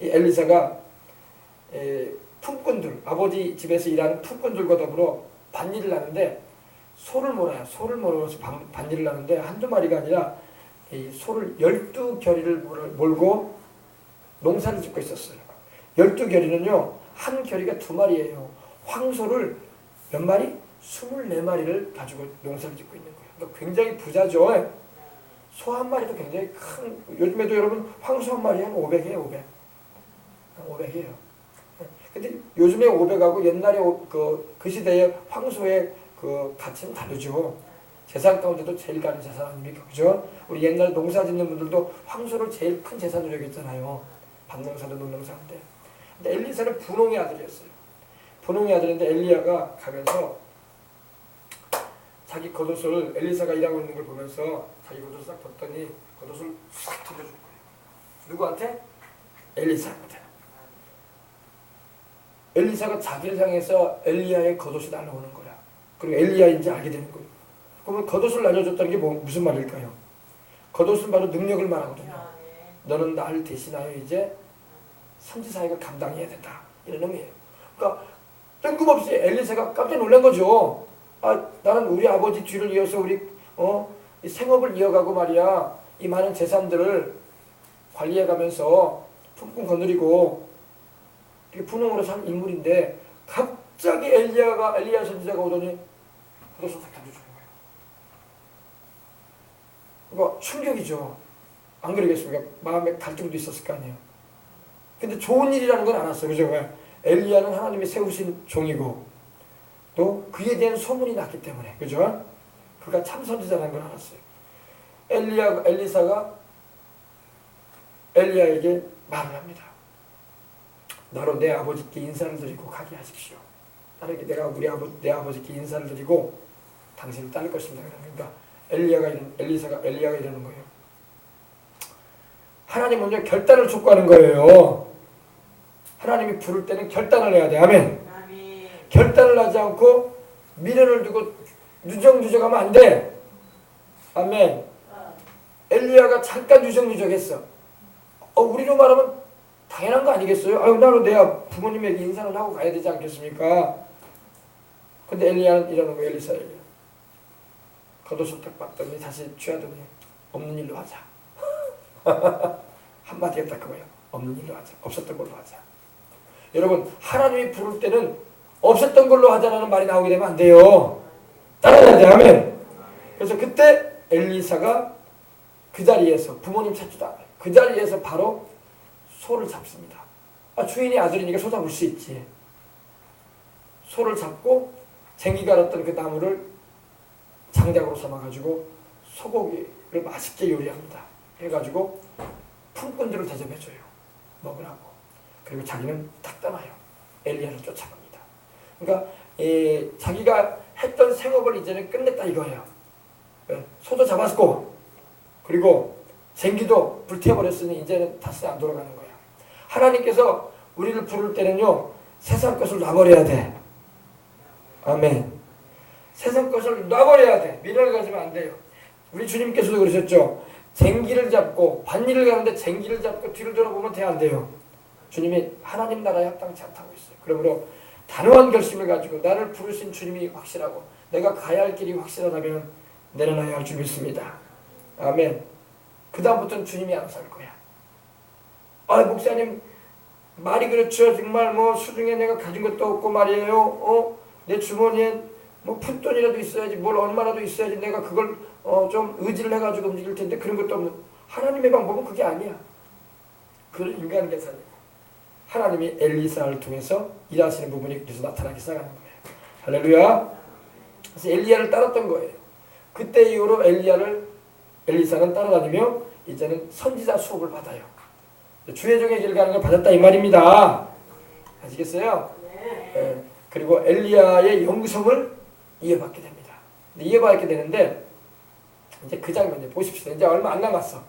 이 엘리사가 품꾼들, 아버지 집에서 일하는 품꾼들과 더불어 밭일을 하는데 소를 몰아요. 소를 몰아서 밭일을 하는데 한두 마리가 아니라 이 소를 12겨리를 몰고 농사를 짓고 있었어요. 12겨리는요, 한 겨리가 2마리예요. 황소를 몇 마리? 24마리를 가지고 농사를 짓고 있는 거예요. 그러니까 굉장히 부자죠. 소 한 마리도 굉장히 큰, 요즘에도 여러분 황소 한 마리에 한 500이에요, 500이에요. 근데 요즘에 500하고 옛날에 그 시대의 황소의 그 가치는 다르죠. 재산 가운데도 제일 가는 재산 아닙니까? 그죠? 우리 옛날 농사 짓는 분들도 황소를 제일 큰 재산으로 여겼잖아요. 밭농사도 농농사인데. 근데 엘리사는 분홍의 아들이었어요. 분홍의 아들인데 엘리야가 가면서 자기 겉옷을, 엘리사가 일하고 있는 걸 보면서 자기 겉옷을 싹 벗더니 겉옷을 싹 튀겨준 거예요. 누구한테? 엘리사한테. 엘리사가 자기를 향해서 엘리야의 겉옷이 날아오는 거야. 그리고 엘리야인지 알게 되는 거예요. 그러면 겉옷을 날려줬다는 게 무슨 말일까요? 겉옷은 바로 능력을 말하거든요. 너는 나를 대신하여 이제 선지사역을 감당해야 된다. 이런 의미예요. 그러니까 뜬금없이 엘리사가 깜짝 놀란 거죠. 나는 우리 아버지 뒤를 이어서 우리 이 생업을 이어가고 말이야. 이 많은 재산들을 관리해가면서 품꾼 거느리고 이렇게 분홍으로 산 인물인데 갑자기 엘리야 선지자가 오더니 겉옷을 딱 던져주는 거예요. 그러니까 충격이죠. 안 그러겠습니까? 마음에 갈등도 있었을 거 아니에요. 근데 좋은 일이라는 건 알았어요. 그죠? 왜? 엘리야는 하나님이 세우신 종이고 또 그에 대한 소문이 났기 때문에, 그죠? 그가 참 선지자라는 걸 알았어요. 엘리사가 엘리야에게 말을 합니다. 나로 내 아버지께 인사를 드리고 가게 하십시오. 나에게 내 아버지께 인사를 드리고 당신을 따를 것입니다. 그러니까 엘리야가 이러는 거예요. 하나님 먼저 결단을 촉구하는 거예요. 하나님이 부를 때는 결단을 해야 돼. 아멘. 결단을 하지 않고 미련을 두고 누적하면 안 돼. 아멘. 엘리야가 잠깐 누적했어. 우리로 말하면 당연한 거 아니겠어요? 나는 내 부모님에게 인사를 하고 가야 되지 않겠습니까? 근데 엘리야는 이러는 거예요. 엘리사에게. 겉옷을 딱 봤더니 다시 취하더니 없는 일로 하자. 한마디가 딱 그거예요. 없는 일로 하자. 없었던 걸로 하자. 여러분, 하나님이 부를 때는 없었던 걸로 하자라는 말이 나오게 되면 안 돼요. 따라야 돼. 아멘. 그래서 그때 엘리사가 그 자리에서 부모님 찾지도 않아요. 그 자리에서 바로 소를 잡습니다. 주인의 아들이니까 소 잡을 수 있지. 소를 잡고 쟁기가 알았던 그 나무를 장작으로 삼아가지고 소고기를 맛있게 요리합니다. 해가지고 품꾼들을 대접해줘요. 먹으라고. 그리고 자기는 딱 떠나요. 엘리야를 쫓아갑니다. 그러니까 자기가 했던 생업을 이제는 끝냈다 이거예요. 소도 잡았고 그리고 쟁기도 불태워버렸으니 이제는 다시 안 돌아가는 거야. 하나님께서 우리를 부를 때는요, 세상 것을 놔버려야 돼. 아멘. 세상 것을 놔버려야 돼. 미련을 가지면 안 돼요. 우리 주님께서도 그러셨죠. 쟁기를 잡고 밭일을 가는데 쟁기를 잡고 뒤를 돌아보면 돼, 안 돼요. 주님이 하나님 나라에 합당치 않다고 했어요. 그러므로 단호한 결심을 가지고 나를 부르신 주님이 확실하고 내가 가야 할 길이 확실하다면 내려놔야 할 줄 믿습니다. 아멘. 그 다음부터는 주님이 알아서 할 거야. 목사님 말이 그렇죠. 정말 뭐 수중에 내가 가진 것도 없고 말이에요. 내 주머니에 뭐 푼돈이라도 있어야지, 뭘 얼마라도 있어야지 내가 그걸 좀 의지를 해가지고 움직일 텐데 그런 것도 없는. 하나님의 방법은 그게 아니야. 그런 인간 계산이고 하나님이 엘리사를 통해서 일하시는 부분이 그래서 나타나기 시작하는 거예요. 할렐루야. 그래서 엘리야를 따랐던 거예요. 그때 이후로 엘리사는 따라다니며 이제는 선지자 수업을 받아요. 주의 종의 길 가는 걸 받았다 이 말입니다. 아시겠어요? 네. 그리고 엘리야의 영성을 이어받게 됩니다. 이어받게 되는데 이제 그 장면 보십시오. 이제 얼마 안 남았어.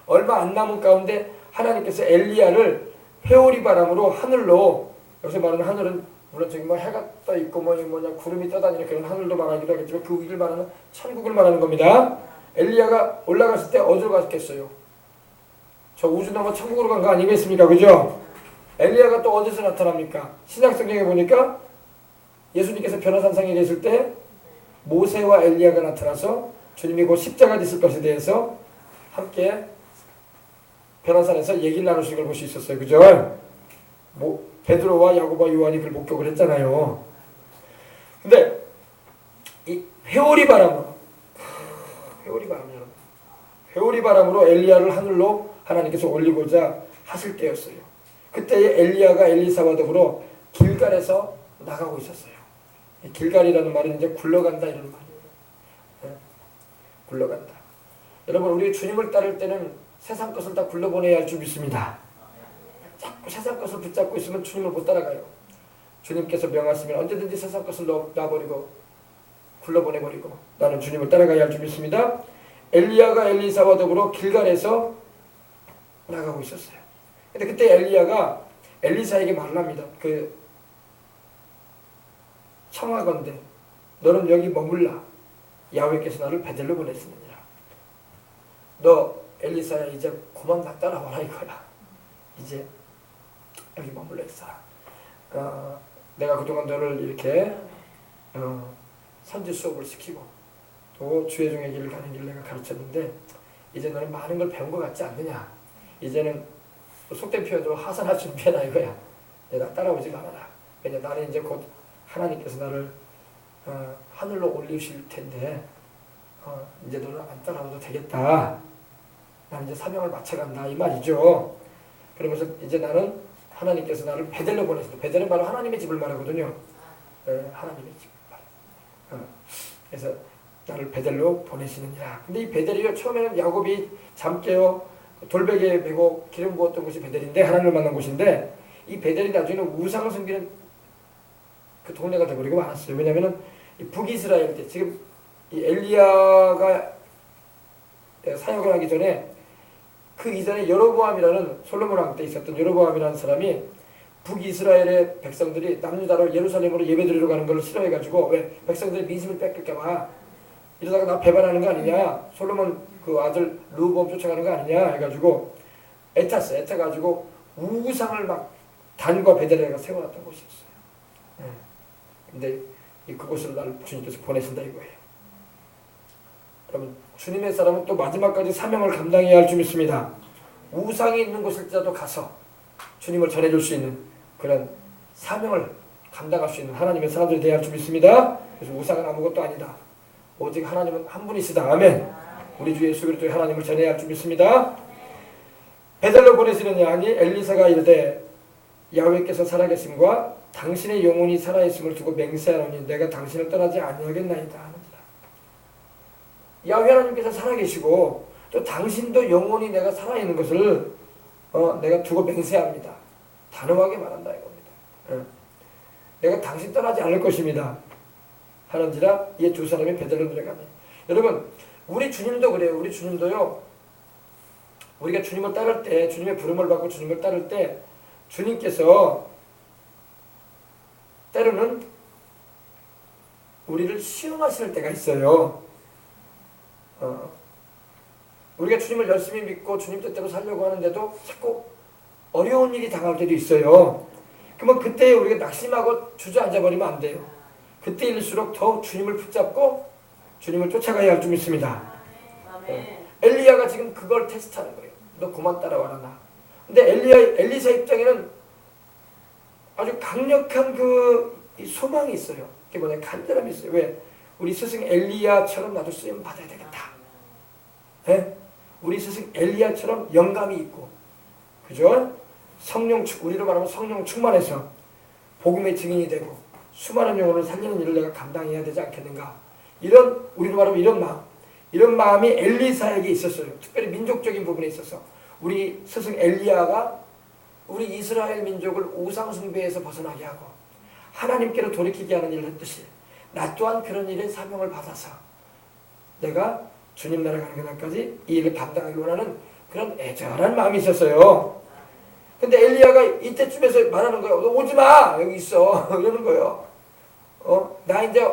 얼마 안 남은 가운데 하나님께서 엘리야를 회오리 바람으로 하늘로, 여기서 말하는 하늘은 물론 저기 뭐 해가 떠 있고 뭐냐 구름이 떠다니는 그런 하늘도 말하기도 하겠지만 그 위를 말하는 천국을 말하는 겁니다. 엘리야가 올라갔을 때 어디로 갔겠어요? 저 우주 넘어 천국으로 간 거 아니겠습니까? 그죠? 엘리야가 또 어디서 나타납니까? 신약성경에 보니까 예수님께서 변화산상에 계실 때 모세와 엘리야가 나타나서 주님이 곧 십자가 됐을 것에 대해서 함께 변화산에서 얘기를 나누신 걸 볼 수 있었어요. 그죠? 베드로와 야고보와 요한이 그걸 목격을 했잖아요. 근데 이 회오리 바람으로 엘리야를 하늘로 하나님께서 올리고자 하실 때였어요. 그때 엘리야가 엘리사와 더불어 길갈에서 나가고 있었어요. 길갈이라는 말은 이제 굴러간다 이런 말이에요. 네. 굴러간다. 여러분 우리 주님을 따를 때는 세상 것을 다 굴러보내야 할 줄 믿습니다. 자꾸 세상 것을 붙잡고 있으면 주님을 못 따라가요. 주님께서 명하시면 언제든지 세상 것을 놔버리고 굴러보내버리고 나는 주님을 따라가야 할 줄 믿습니다. 엘리야가 엘리사와 더불어 길갈에서 나가고 있었어요. 근데 그때 엘리야가 엘리사에게 말을 합니다. 청하건대 너는 여기 머물라. 야훼께서 나를 베델로 보냈으니라. 너 엘리사야 이제 그만 나 따라와라 이거야. 이제 여기 머물러 있어. 내가 그동안 너를 이렇게 선지 수업을 시키고 또 주의 종의 길을 가는 길을 내가 가르쳤는데 이제 너는 많은 걸 배운 것 같지 않느냐. 이제는 속된 표현으로 하산할 준비해라 이거야. 내가 따라오지 말아라. 왜냐 나는 이제 곧 하나님께서 나를 하늘로 올리실 텐데 이제 너는 안 따라와도 되겠다. 나는 이제 사명을 마쳐간다 이 말이죠. 그러면서 이제 나는 하나님께서 나를 베델로 보내신다. 베델은 바로 하나님의 집을 말하거든요. 하나님의 집을 말해요. 그래서 나를 베델로 보내시느니라. 근데 이 베델이요 처음에는 야곱이 잠 깨어 돌베개에 메고 기름 부었던 곳이 베델인데 하나님을 만난 곳인데 이 베델이 나중에는 우상을 섬기는 그 동네가 되버리고 말았어요. 왜냐하면 북이스라엘 때 지금 이 엘리야가 사역을 하기 전에 그 이전에 여로보암이라는 솔로몬 왕 때 있었던 여로보암이라는 사람이 북이스라엘의 백성들이 남유다로 예루살렘으로 예배드리러 가는 걸 싫어해가지고 왜 백성들의 민심을 뺏길까봐 이러다가 나 배반하는 거 아니냐 솔로몬 그 아들 르호보암 쫓아가는 거 아니냐 해가지고 애타가지고 우상을 막 단과 베델에가 세워놨던 곳이었어요. 근데 그곳을 나를 주님께서 보내신다 이거예요. 여러분 주님의 사람은 또 마지막까지 사명을 감당해야 할 줄 믿습니다. 우상이 있는 곳일지라도 가서 주님을 전해줄 수 있는 그런 사명을 감당할 수 있는 하나님의 사람들이 되어야 할 줄 믿습니다. 그래서 우상은 아무것도 아니다. 오직 하나님은 한 분이시다. 아멘. 우리 주 예수 그리스도의 하나님을 전해야 할 줄 믿습니다. 베델로 보내시느냐 하니 엘리사가 이르되 야훼께서 살아계심과 당신의 영혼이 살아있음을 두고 맹세하노니 내가 당신을 떠나지 아니하겠나이다 하는지라. 야훼 하나님께서 살아계시고 또 당신도 영혼이 내가 살아있는 것을 내가 두고 맹세합니다. 단호하게 말한다 이겁니다. 내가 당신 떠나지 않을 것입니다. 하는지라 이 두 사람이 베델로 들어가니. 여러분 우리 주님도 그래요. 우리 주님도요. 우리가 주님을 따를 때 주님의 부름을 받고 주님을 따를 때 주님께서 때로는 우리를 시험하실 때가 있어요. 우리가 주님을 열심히 믿고 주님 뜻대로 살려고 하는데도 자꾸 어려운 일이 당할 때도 있어요. 그러면 그때 우리가 낙심하고 주저앉아버리면 안 돼요. 그때일수록 더 주님을 붙잡고 주님을 쫓아가야 할 줄 믿습니다. 엘리야가 지금 그걸 테스트하는 거예요. 너 그만 따라와라 나. 근데 엘리사 입장에는 아주 강력한 이 소망이 있어요. 그게 뭐냐, 간절함이 있어요. 왜? 우리 스승 엘리야처럼 나도 쓰임 받아야 되겠다. 네? 우리 스승 엘리야처럼 영감이 있고, 그죠? 우리로 말하면 성령 충만해서 복음의 증인이 되고 수많은 영혼을 살리는 일을 내가 감당해야 되지 않겠는가. 우리로 말하면 이런 마음이 엘리사에게 있었어요. 특별히 민족적인 부분에 있어서 우리 스승 엘리야가 우리 이스라엘 민족을 우상 숭배에서 벗어나게 하고 하나님께로 돌이키게 하는 일을 했듯이 나 또한 그런 일에 사명을 받아서 내가 주님 나라 가는 그날까지 이 일을 감당하기 원하는 그런 애절한 마음이 있었어요. 근데 엘리야가 이때쯤에서 말하는 거예요. 너 오지마! 여기 있어. 이러는 거예요. 나 이제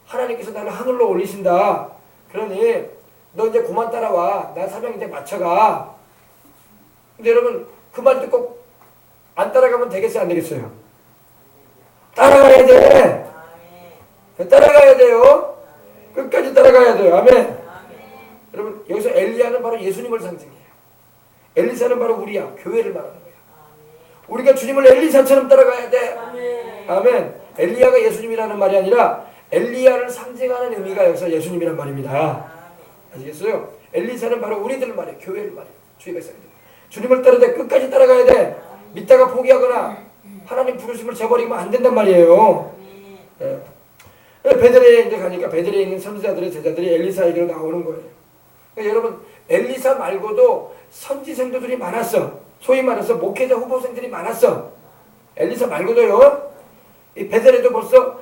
하나님께서 나를 하늘로 올리신다. 그러니 너 이제 그만 따라와. 나 사명 이제 맞춰가. 근데 여러분 그 말 듣고 안 따라가면 되겠어요? 안 되겠어요? 따라가야 돼. 따라가야 돼요. 끝까지 따라가야 돼요. 아멘. 여러분 여기서 엘리야는 바로 예수님을 상징해요. 엘리사는 바로 우리야. 교회를 말하는 거예요. 우리가 주님을 엘리사처럼 따라가야 돼. 아멘. 엘리야가 예수님이라는 말이 아니라 엘리야를 상징하는 의미가 여기서 예수님이란 말입니다. 아시겠어요? 엘리사는 바로 우리들 말이에요. 교회를 말이에요. 주의 백성들. 주님을 따르되 끝까지 따라가야 돼. 믿다가 포기하거나 하나님 부르심을 저버리면 안 된단 말이에요. 네. 베들레헴에 이제 가니까 베들레헴에 있는 선지자들의 제자들이 엘리사에게로 나오는 거예요. 그러니까 여러분 엘리사 말고도 선지 성도들이 많았어. 소위 말해서 목회자 후보생들이 많았어. 엘리사 말고도요. 이 베델에도 벌써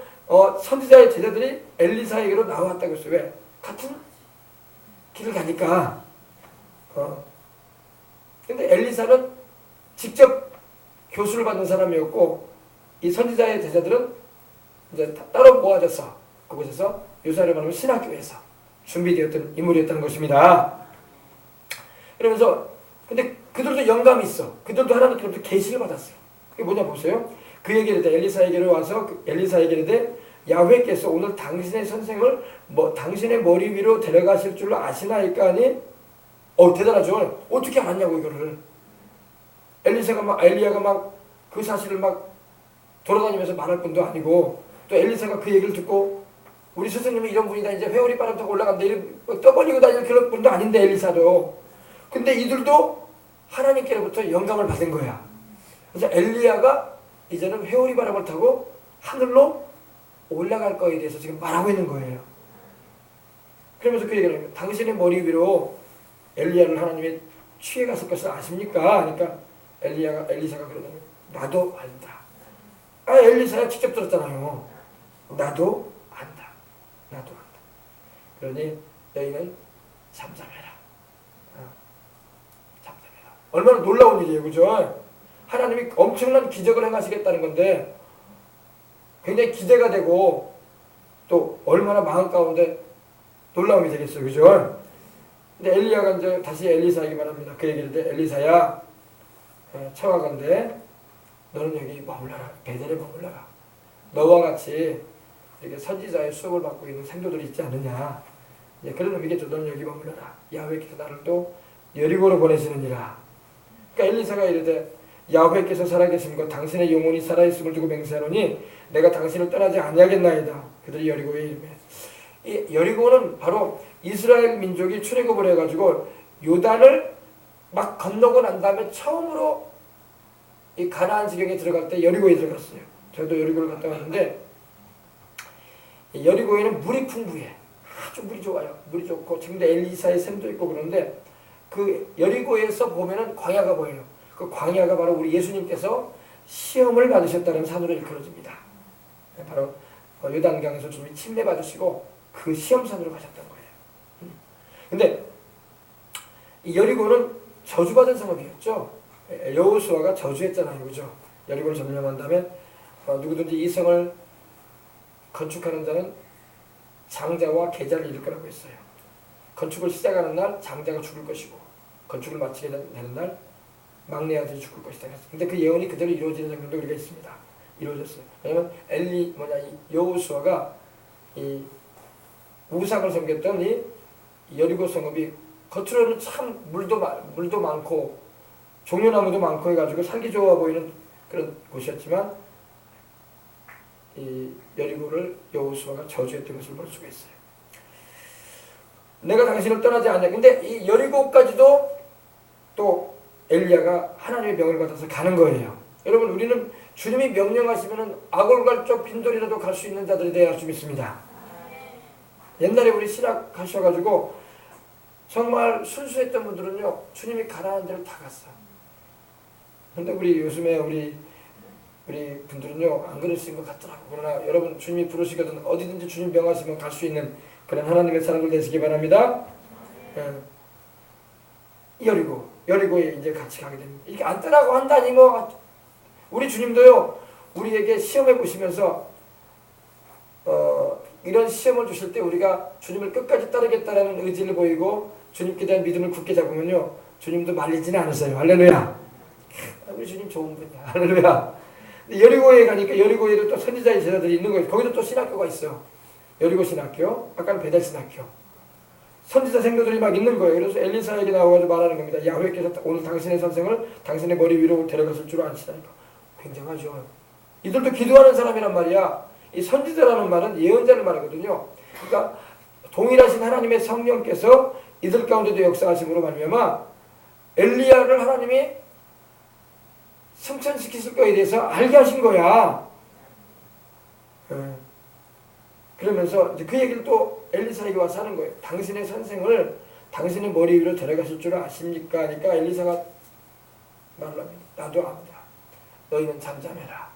선지자의 제자들이 엘리사에게로 나왔다고 했어요. 왜? 같은 길을 가니까. 근데 엘리사는 직접 교수를 받는 사람이었고 이 선지자의 제자들은 이제 따로 모아져서 그곳에서 요새로 말하면 신학교에서 준비되었던 인물이었다는 것입니다. 그러면서 근데 그들도 영감이 있어. 그들도 하나님께로부터 계시를 받았어요. 그게 뭐냐 보세요. 그 얘기를 해. 엘리사에게로 와서 엘리사에게로 돼 야훼께서 오늘 당신의 선생을 당신의 머리 위로 데려가실 줄로 아시나이까 하니 대단하죠. 어떻게 알았냐고 이거를. 엘리야가 막 그 사실을 막 돌아다니면서 말할 뿐도 아니고 또 엘리사가 그 얘기를 듣고 우리 스승님이 이런 분이다 이제 회오리 바람 타고 올라간다 이런 떠벌리고 다니는 그런 분도 아닌데 엘리사도. 근데 이들도 하나님께로부터 영감을 받은 거야. 그래서 엘리야가 이제는 회오리 바람을 타고 하늘로 올라갈 거에 대해서 지금 말하고 있는 거예요. 그러면서 그 얘기를 해요. 당신의 머리 위로 엘리야를 하나님이 취해갔을 것을 아십니까? 그러니까 엘리사가 그러더니 나도 안다. 엘리사가 직접 들었잖아요. 나도 안다. 나도 안다. 그러니 너희는 잠잠해라. 잠잠해라. 얼마나 놀라운 일이에요. 그죠? 하나님이 엄청난 기적을 행하시겠다는 건데 굉장히 기대가 되고 또 얼마나 마음 가운데 놀라움이 되겠어요. 그죠? 근데 엘리야가 이제 다시 엘리사에게 말합니다. 그 얘기를 해. 엘리사야, 청하건대 너는 여기 머물러라. 베델에 머물러라. 너와 같이 이렇게 선지자의 수업을 받고 있는 생도들이 있지 않느냐. 이제 그런 의미겠죠. 너는 여기 머물러라. 야훼께서 나를 또 여리고로 보내시느니라. 그러니까 엘리사가 이르되 야훼께서 살아계심과 당신의 영혼이 살아있음을 두고 맹세하노니 내가 당신을 떠나지 아니하겠나이다. 그들이 여리고에 이르매. 이 여리고는 바로 이스라엘 민족이 출애굽을 해가지고 요단을 막 건너고 난 다음에 처음으로 이 가나안 지경에 들어갈 때 여리고에 들어갔어요. 저도 여리고를 갔다 왔는데 여리고에는 물이 풍부해. 아주 물이 좋아요. 물이 좋고 지금도 엘리사의 샘도 있고 그런데 그 여리고에서 보면은 광야가 보여요. 그 광야가 바로 우리 예수님께서 시험을 받으셨다는 산으로 일컬어집니다. 바로 요단강에서 주님이 침례 받으시고 그 시험산으로 가셨던 거예요. 근데 이 여리고는 저주받은 성읍이었죠. 여호수아가 저주했잖아요. 그죠? 여리고를 점령한 다음에 누구든지 이 성을 건축하는 자는 장자와 계자를 잃을 거라고 했어요. 건축을 시작하는 날 장자가 죽을 것이고 건축을 마치게 되는 날 막내 아들이 죽을 것이다. 근데 그 예언이 그대로 이루어지는 장면도 우리가 있습니다. 이루어졌어요. 왜냐면 여호수아가 이 우상을 섬겼던 이 여리고 성읍이 겉으로는 참 물도 많고 종려나무도 많고 해가지고 살기 좋아 보이는 그런 곳이었지만 이 여리고를 여호수아가 저주했던 것을 볼 수가 있어요. 내가 당신을 떠나지 않냐. 근데 이 여리고까지도 또 엘리야가 하나님의 명을 받아서 가는 거예요. 여러분, 우리는 주님이 명령하시면은 악을 갈 쪽 빈돌이라도 갈 수 있는 자들이 되어야 할 수 있습니다. 옛날에 우리 신학 가셔가지고 정말 순수했던 분들은요, 주님이 가라는 데를 다 갔어. 근데 우리 요즘에 우리 분들은요, 안 그러신 것 같더라고. 그러나 여러분, 주님이 부르시거든 어디든지 주님 명하시면 갈 수 있는 그런 하나님의 사람들 되시기 바랍니다. 여리고에 이제 같이 가게 됩니다. 이게 안 떠나고 한다니 뭐. 우리 주님도요, 우리에게 시험해 보시면서 이런 시험을 주실 때 우리가 주님을 끝까지 따르겠다라는 의지를 보이고 주님께 대한 믿음을 굳게 잡으면요, 주님도 말리지는 않으세요. 할렐루야. 우리 주님 좋은 분이야. 할렐루야. 여리고에 가니까 여리고에도 또 선지자의 제자들이 있는 거예요. 거기도 또 신학교가 있어요. 여리고 신학교, 아까는 베델 신학교. 선지자 생도들이 막 있는 거예요. 그래서 엘리사에게 나와가지고 말하는 겁니다. 야훼께서 오늘 당신의 선생을 당신의 머리 위로 데려갔을 줄 아시다니까. 굉장하죠. 이들도 기도하는 사람이란 말이야. 이 선지자라는 말은 예언자를 말하거든요. 그러니까 동일하신 하나님의 성령께서 이들 가운데도 역사하심으로 말미암아 엘리야를 하나님이 승천시키실 거에 대해서 알게 하신 거야. 그러면서 이제 그 얘기를 또 엘리사에게 와서 하는 거예요. 당신의 선생을 당신의 머리 위로 데려가실 줄 아십니까? 하니까 엘리사가 말을 합니다. 나도 압니다. 너희는 잠잠해라.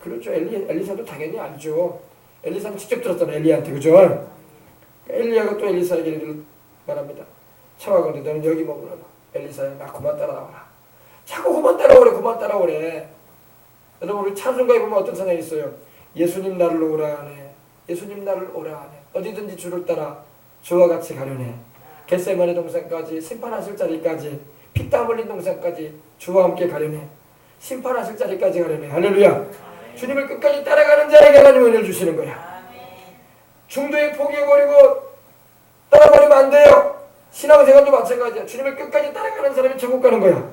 그렇죠. 엘리사도 당연히 알죠. 엘리사는 직접 들었잖아, 엘리야한테. 그죠? 엘리야가 또 엘리사에게 말합니다. 청하건대 너는 여기 머무라. 엘리사야, 나 그만 따라오라. 자꾸 그만 따라오래. 여러분, 우리 찬송가에 보면 어떤 찬양이 있어요? 예수님 나를 오라 하네. 예수님 나를 오라 하네. 어디든지 주를 따라 주와 같이 가려네. 겟세마네 동산까지, 심판하실 자리까지, 피땀 흘린 동산까지 주와 함께 가려네. 심판하실 자리까지 가려네. 할렐루야. 주님을 끝까지 따라가는 자에게 하나님 은혜를 주시는 거야. 중도에 포기해버리고 따라버리면 안 돼요. 신앙생활도 마찬가지야. 주님을 끝까지 따라가는 사람이 천국 가는 거야.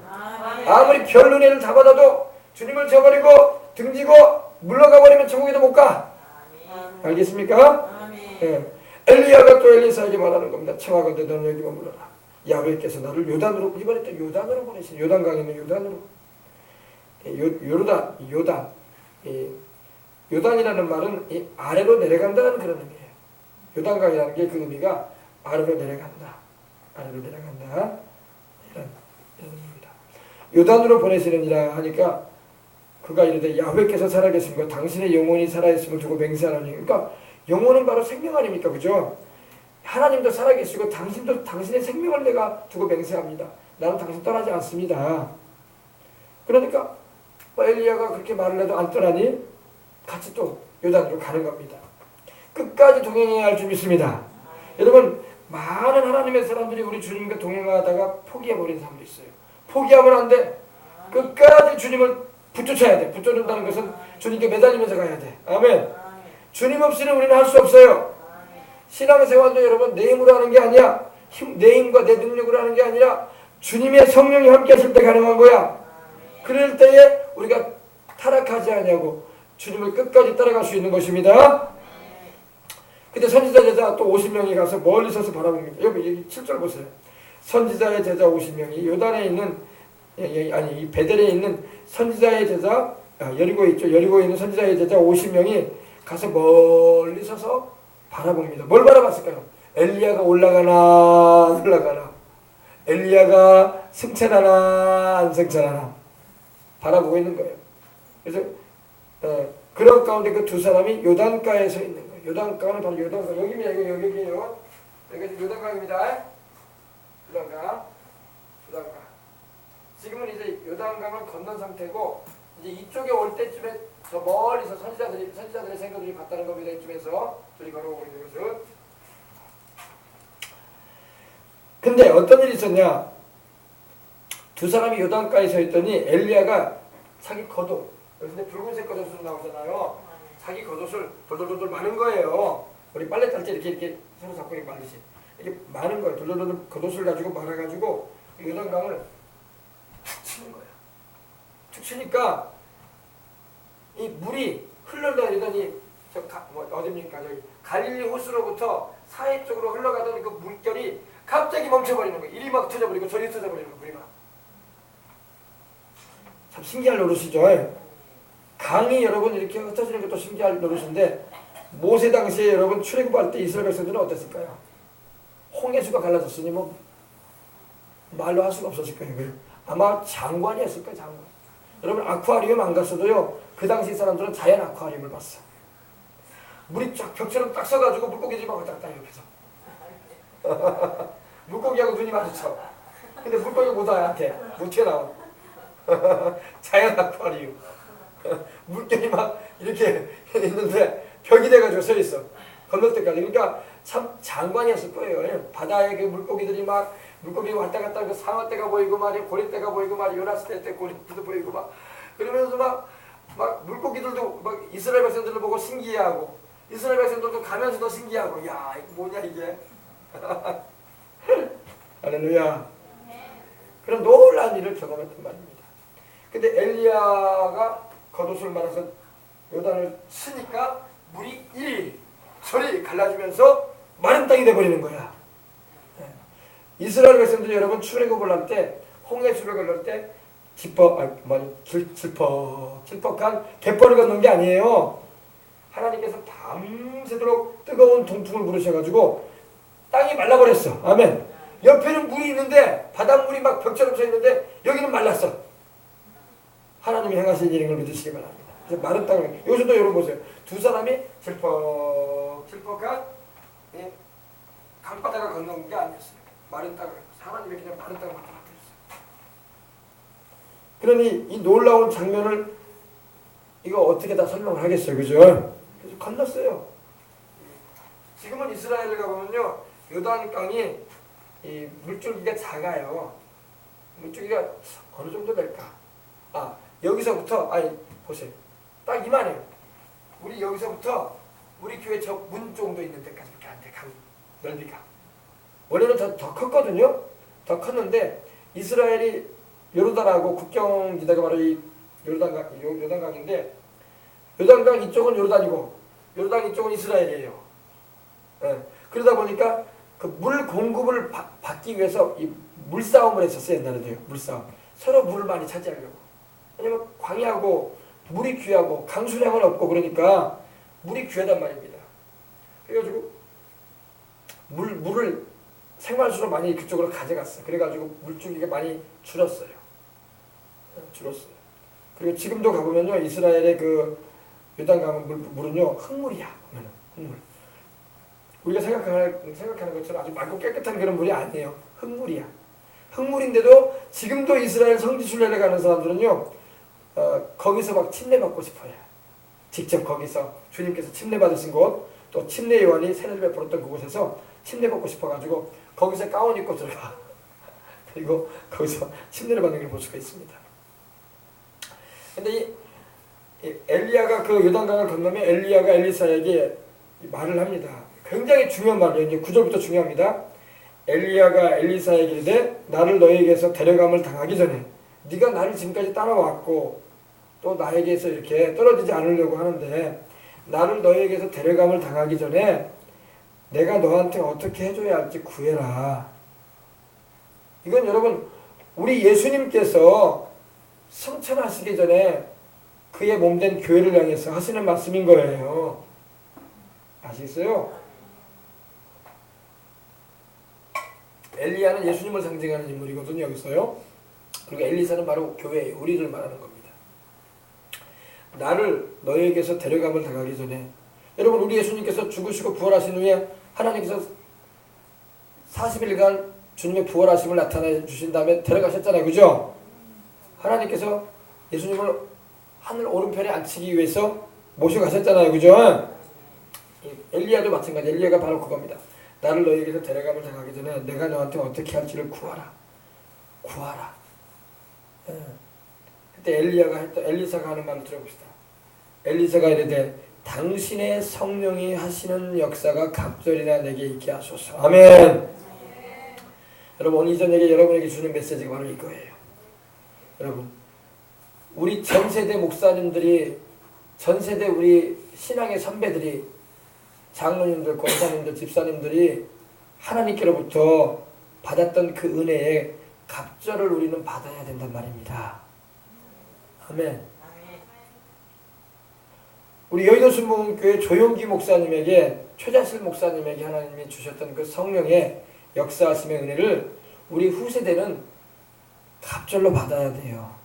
아무리 별 은혜를 다 받아도 주님을 저버리고 등지고 물러가 버리면 천국에도 못 가. 알겠습니까? 예. 엘리야가 또 엘리사에게 말하는 겁니다. 청하건대 너는 여기 머물러라. 야훼께서 나를 요단으로, 이번에 또 요단으로 보내신, 요단강에 있는 요단으로. 요단이라는 말은 이 아래로 내려간다는 그런 의미예요. 요단강이라는 게 그 의미가 아래로 내려간다. 이런 의미입니다. 요단으로 보내시느니라 하니까 그가 이르되 야훼께서 살아계신 당신의 영혼이 살아있음을 두고 맹세하노니. 그러니까 영혼은 바로 생명 아닙니까? 그죠? 하나님도 살아계시고 당신도 당신의 생명을 내가 두고 맹세합니다. 나는 당신 떠나지 않습니다. 그러니까 엘리야가 그렇게 말을 해도 안 떠나니 같이 또 요단으로 가는 겁니다. 끝까지 동행해야 할 줄 믿습니다. 여러분, 많은 하나님의 사람들이 우리 주님과 동행하다가 포기해버린 사람도 있어요. 포기하면 안 돼. 끝까지 주님을 붙여쳐야 돼. 붙여준다는 것은 주님께 매달리면서 가야 돼. 아멘. 주님 없이는 우리는 할 수 없어요. 신앙생활도 여러분 내 힘으로 하는 게 아니야. 내 힘과 내 능력으로 하는 게 아니라 주님의 성령이 함께 하실 때 가능한 거야. 그럴 때에 우리가 타락하지 않냐고 주님을 끝까지 따라갈 수 있는 것입니다. 근데 선지자 제자 또 50명이 가서 멀리 서서 바라봅니다. 여기 7절 보세요. 선지자의 제자 50명이 요단에 있는 이 베델에 있는 선지자의 제자 여리고에 있죠. 여리고에 있는 선지자의 제자 50명이 가서 멀리 서서 바라봅니다. 뭘 바라봤을까요? 엘리야가 올라가나 엘리야가 승천하나 안 승천하나 바라보고 있는 거예요. 그래서 그런 가운데 그 두 사람이 요단가에 서 있는 거예요. 요단가는 바로 요단가. 여기입니다. 여기요. 여기 요단강입니다. 요단강. 지금은 이제 요단강을 건넌 상태고 이제 이쪽에 올 때쯤에 저 멀리서 선지자들의 생각들이 봤다는 겁니다. 이쯤에서 둘이 걸어오고 있는 것은. 근데 어떤 일이 있었냐? 두 사람이 요단가에 서 있더니 엘리야가 자기 겉옷, 근데 붉은색 겉옷으로 나오잖아요. 자기 겉옷을 돌돌돌 마는 거예요. 우리 빨래 딸 때 이렇게 서로 잡고 이렇게 말듯이 이렇게 마는 거예요. 돌돌돌 겉옷을 가지고 말아가지고 요단강을 툭 치는 거예요. 툭 치니까 이 물이 흘러다니더니 어딥니까? 저기 갈릴리 호수로부터 사해 쪽으로 흘러가던 그 물결이 갑자기 멈춰버리는 거예요. 이리 막 터져버리고 저리 터져버리는 거예요. 물이 막. 참 신기할 노릇이죠. 강이 여러분 이렇게 흩어지는 것도 신기할 노릇인데 모세 당시에 여러분 출애굽할 때 이스라엘 백성들은 어땠을까요? 홍해수가 갈라졌으니 뭐 말로 할 수가 없었을 거예요. 아마 장관이었을 거예요. 장관. 여러분 아쿠아리움 안 갔어도요. 그 당시 사람들은 자연 아쿠아리움을 봤어. 물이 쫙 벽처럼 딱 서가지고 물고기들이 막 왔다 갔다 옆에서. 물고기하고 눈이 마주쳐. 근데 물고기가 못 와요. 못 튀어나와. 자연 아쿠아리움. 물결이 막 이렇게 있는데 벽이 돼가지고 서 있어. 건널 때까지. 그러니까 참 장관이었을 거예요. 바다에 그 물고기들이 막 물고기 왔다 갔다 하고 상어떼가 보이고 말이야, 고래떼가 보이고 말이야, 요나스 때 고래떼도 보이고 막 그러면서 막 물고기들도 막 이스라엘 백성들을 보고 신기해하고 이스라엘 백성들도 가면서도 신기하고 야 이거 뭐냐 이게. 할렐루야. 그런 놀라운 일을 경험했단 말입니다. 근데 엘리야가 겉옷을 말아서 요단을 치니까 물이 이리 저리 갈라지면서 마른 땅이 돼버리는 거야. 이스라엘 백성들이 여러분 출애굽을 할 때 홍해수를 건널 때 질퍽한 갯벌을 걷는 게 아니에요. 하나님께서 밤새도록 뜨거운 동풍을 부르셔가지고 땅이 말라버렸어. 아멘. 옆에는 물이 있는데 바닷물이 막 벽처럼 서 있는데 여기는 말랐어. 하나님이 행하신 일인 걸 믿으시기 바랍니다. 그래서 마른 땅을 여기서도 여러분 보세요. 두 사람이 질퍽한 강바다가 건너는 게 아니었어요. 마른 땅을 하나님이 그냥 마른 땅을 만들었어요. 그러니 이 놀라운 장면을 이거 어떻게 다 설명을 하겠어요, 그죠? 그래서 건넜어요. 지금은 이스라엘을 가보면요, 요단강이 이 물줄기가 작아요. 물줄기가 어느 정도 될까? 여기서부터 보세요. 딱 이만해요. 우리 여기서부터 우리 교회 저 문 정도 있는 데까지밖에 안 돼. 강 넓이가. 원래는 더 컸거든요. 더 컸는데 이스라엘이 요르단하고 국경지대가 바로 이 요단강인데 요단강 이쪽은 요르단이고 요르단 이쪽은 이스라엘이에요. 그러다 보니까 그 물 공급을 받기 위해서 이 물싸움을 했었어요. 옛날에도요. 물싸움. 서로 물을 많이 차지하려고. 왜냐면 광야고 물이 귀하고 강수량은 없고 그러니까 물이 귀하단 말입니다. 그래가지고 물을 생활수로 많이 그쪽으로 가져갔어. 그래가지고 물줄기가 많이 줄었어요. 그리고 지금도 가보면요, 이스라엘의 그 요단강 물은요, 흙물이야. 흙물. 우리가 생각하는 것처럼 아주 맑고 깨끗한 그런 물이 아니에요. 흙물이야. 흙물인데도 지금도 이스라엘 성지순례를 가는 사람들은요, 거기서 막 침례받고 싶어요. 직접 거기서 주님께서 침례 받으신 곳, 또 침례 요한이 세례를 베풀었던 그곳에서 침례 받고 싶어가지고 거기서 가운 입고 들어가. 그리고 거기서 침례를 받는 걸 볼 수가 있습니다. 근데 이 엘리야가 그 요단강을 건너면 엘리야가 엘리사에게 말을 합니다. 굉장히 중요한 말이에요. 이제 9절부터 중요합니다. 엘리야가 엘리사에게 이르되 나를 너에게서 데려감을 당하기 전에 네가 나를 지금까지 따라왔고 또 나에게서 이렇게 떨어지지 않으려고 하는데 나를 너에게서 데려감을 당하기 전에 내가 너한테 어떻게 해줘야 할지 구해라. 이건 여러분 우리 예수님께서 성천하시기 전에 그의 몸된 교회를 향해서 하시는 말씀인 거예요. 아시겠어요? 엘리야는 예수님을 상징하는 인물이거든요. 여기서요. 그리고 엘리사는 바로 교회예요. 우리를 말하는 겁니다. 나를 너에게서 데려감을 당하기 전에 여러분 우리 예수님께서 죽으시고 부활하신 후에 하나님께서 40일간 주님의 부활하심을 나타내 주신 다음에 데려가셨잖아요. 그죠? 하나님께서 예수님을 하늘 오른편에 앉히기 위해서 모셔가셨잖아요. 그죠? 엘리야도 마찬가지. 엘리야가 바로 그겁니다. 나를 너에게서 데려감을 당하기 전에 내가 너한테 어떻게 할지를 구하라. 그때 엘리사가 하는 말을 들어봅시다. 엘리사가 이르되 당신의 성령이 하시는 역사가 각절이나 내게 있게 하소서. 아멘. 여러분 오늘 이 저녁에 여러분에게 주는 메시지가 바로 이거예요. 여러분 우리 전 세대 목사님들이 전 세대 우리 신앙의 선배들이 장로님들, 권사님들, 집사님들이 하나님께로부터 받았던 그 은혜의 갑절을 우리는 받아야 된단 말입니다. 아멘. 우리 여의도 순복음교회 조용기 목사님에게, 최자실 목사님에게 하나님이 주셨던 그 성령의 역사하심의 은혜를 우리 후세대는 갑절로 받아야 돼요.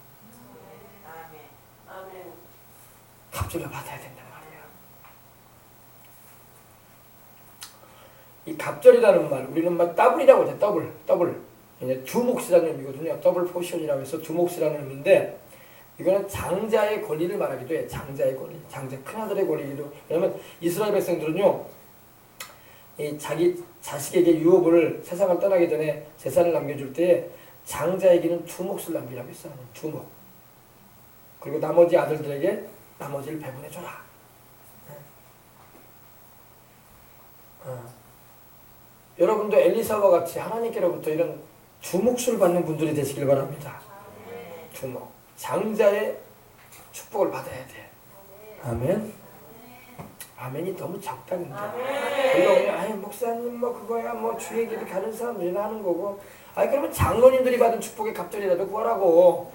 갑절로 받아야 된단 말이에요. 이 갑절이라는 말, 우리는 막 더블이라고 하죠. 더블. 이제 두 몫이라는 의미거든요. 더블 포션이라고 해서 두 몫이라는 의미인데, 이거는 장자의 권리를 말하기도 해요. 장자의 권리, 장자 큰아들의 권리기도. 왜냐면 이스라엘 백성들은요, 이 자기 자식에게 유업을 세상을 떠나기 전에 재산을 남겨줄 때 장자에게는 두 몫을 남기라고 했어요. 두 몫. 그리고 나머지 아들들에게 나머지를 배분해줘라. 여러분도 엘리사와 같이 하나님께로부터 이런 두 몫을 받는 분들이 되시길 바랍니다. 두 몫. 장자의 축복을 받아야 돼. 아멘. 아멘이 너무 작다 근데. 별로 그냥 아이 목사님 뭐 그거야 뭐 주의 길을 가는 사람들이나 하는 거고. 아니 그러면 장로님들이 받은 축복의 갑절이라도 구하라고.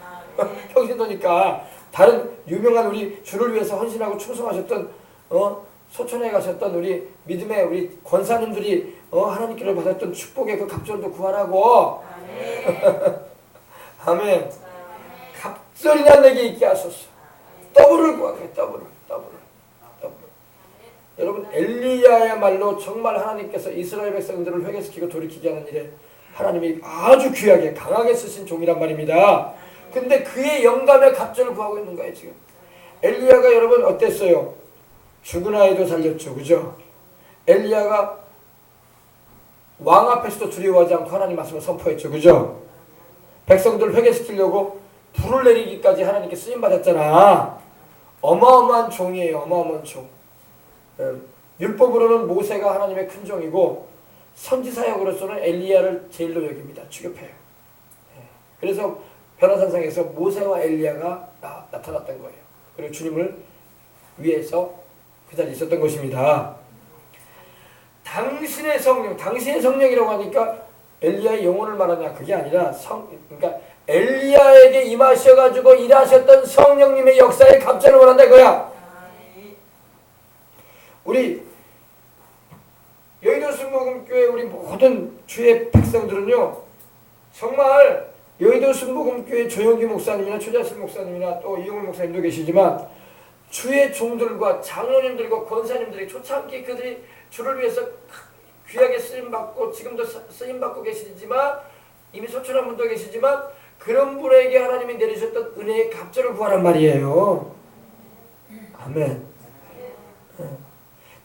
평신도니까 다른 유명한 우리 주를 위해서 헌신하고 충성하셨던 소천에 가셨던 우리 믿음의 우리 권사님들이 하나님께로 받았던 축복의 그 갑절도 구하라고. 아멘. 갑절이나 내게 있게 하소서. 더블을 구하게. 더블. 여러분 엘리야야말로 정말 하나님께서 이스라엘 백성들을 회개시키고 돌이키게 하는 일에 하나님이 아주 귀하게 강하게 쓰신 종이란 말입니다. 근데 그의 영감의 갑절을 구하고 있는 거예요 지금. 엘리야가 여러분 어땠어요? 죽은 아이도 살렸죠. 그죠? 엘리야가 왕 앞에서도 두려워하지 않고 하나님 말씀을 선포했죠. 그죠? 백성들을 회개시키려고 불을 내리기까지 하나님께 쓰임받았잖아. 어마어마한 종이에요. 어마어마한 종. 율법으로는 모세가 하나님의 큰 종이고 선지사역으로서는 엘리야를 제일로 여깁니다. 취급해요. 그래서 변화산상에서 모세와 엘리야가 나타났던 거예요. 그리고 주님을 위해서 그 자리에 있었던 것입니다. 당신의 성령이라고 하니까 엘리야의 영혼을 말하냐 그게 아니라 그러니까 엘리야에게 임하셔가지고 일하셨던 성령님의 역사의 갑절을 원한다 이거야. 우리 여의도 순복음교회 우리 모든 주의 백성들은요 정말 여의도 순복음교회 조용기 목사님이나 최자실 목사님이나 또 이용훈 목사님도 계시지만 주의 종들과 장로님들과 권사님들이 초창기 그들이 주를 위해서 귀하게 쓰임받고 지금도 쓰임받고 계시지만 이미 소천한 분도 계시지만 그런 분에게 하나님이 내리셨던 은혜의 갑절을 구하란 말이에요. 아멘.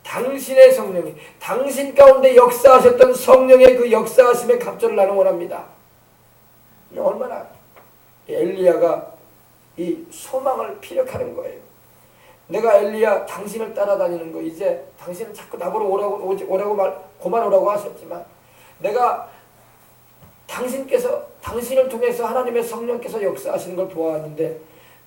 당신의 성령이 당신 가운데 역사하셨던 성령의 그 역사하심의 갑절을 나는 원합니다. 얼마나 엘리야가 이 소망을 피력하는 거예요. 내가 엘리야 당신을 따라다니는 거 이제 당신은 자꾸 나보러 오라고 고만 오라고 하셨지만 내가 당신을 통해서 하나님의 성령께서 역사하시는 걸 보았는데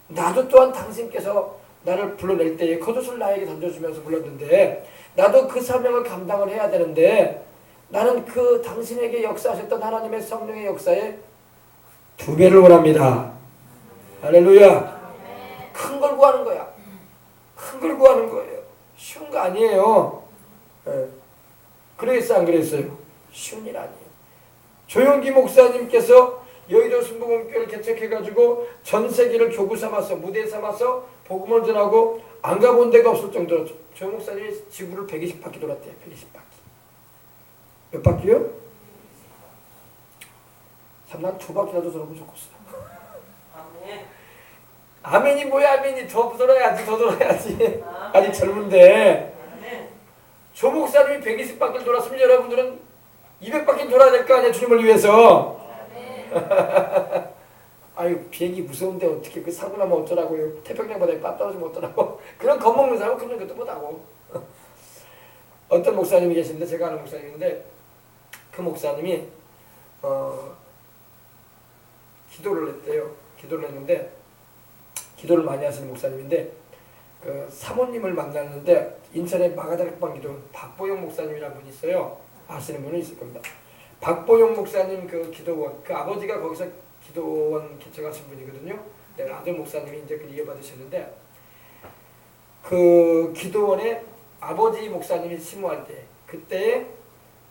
나도 또한 당신께서 나를 불러낼 때에 겉옷을 나에게 던져주면서 불렀는데 나도 그 사명을 감당을 해야 되는데 나는 그 당신에게 역사하셨던 하나님의 성령의 역사에 2배를 원합니다. 할렐루야. 큰 걸 구하는 거야. 큰 걸 구하는 거예요. 쉬운 거 아니에요. 그랬어요 안 그랬어요? 쉬운 일 아니에요. 조용기 목사님께서 여의도 순복음교회를 개척해가지고 전 세계를 교구 삼아서 무대 삼아서 복음을 전하고 안 가본 데가 없을 정도로 조 목사님이 지구를 120바퀴 돌았대요. 120바퀴. 몇 바퀴요? 참 난 2바퀴라도 돌아보면 좋겠어. 아멘. 아멘이 뭐야 아멘이 더 돌아야지. 아직 젊은데. 아멘. 조 목사님이 120바퀴를 돌았으면 여러분들은 200바퀴 돌아야 될 거 아니야 주님을 위해서. 아유 비행기 무서운데 어떻게 그 사고 나면 어쩌라고요. 태평양 바다에 빠떨어지면 어쩌라고. 그런 겁먹는 사람은 그런 것도 못하고. 어떤 목사님이 계신데 제가 아는 목사님인데 그 목사님이 기도를 했대요. 기도를 했는데 기도를 많이 하시는 목사님인데 그 사모님을 만났는데 인천에 마가다락방 기도원 박보영 목사님이라는 분이 있어요. 아시는 분은 있을 겁니다. 박보영 목사님 그 기도원, 그 아버지가 거기서 기도원 개척하신 분이거든요. 네, 아들 목사님이 이제 그 이어받으셨는데, 그 기도원에 아버지 목사님이 심호할 때, 그때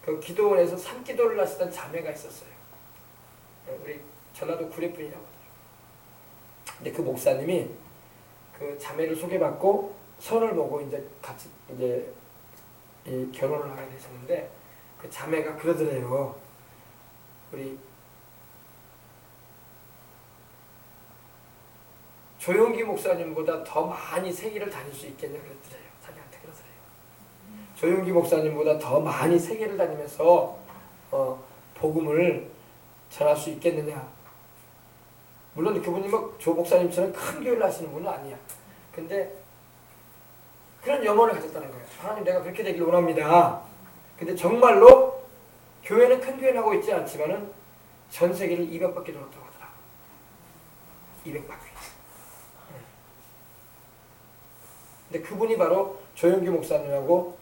그 기도원에서 산기도를 하시던 자매가 있었어요. 우리 전라도 구례분이라고 하더라고요. 근데 그 목사님이 그 자매를 소개받고 선을 보고 이제 같이 이제 이 결혼을 하게 되셨는데, 그 자매가 그러더래요. 우리 조용기 목사님보다 더 많이 세계를 다닐 수 있겠냐 그랬더래요. 자기한테 그러더래요. 조용기 목사님보다 더 많이 세계를 다니면서 복음을 전할 수 있겠느냐. 물론 그분이 뭐 조 목사님처럼 큰 교회를 하시는 분은 아니야. 근데 그런 염원을 가졌다는 거예요. 하나님, 내가 그렇게 되길 원합니다. 근데 정말로 교회는 큰 교회는 하고 있지 않지만은 전 세계를 200바퀴 돌았다고 하더라. 200바퀴. 근데 그분이 바로 조영규 목사님하고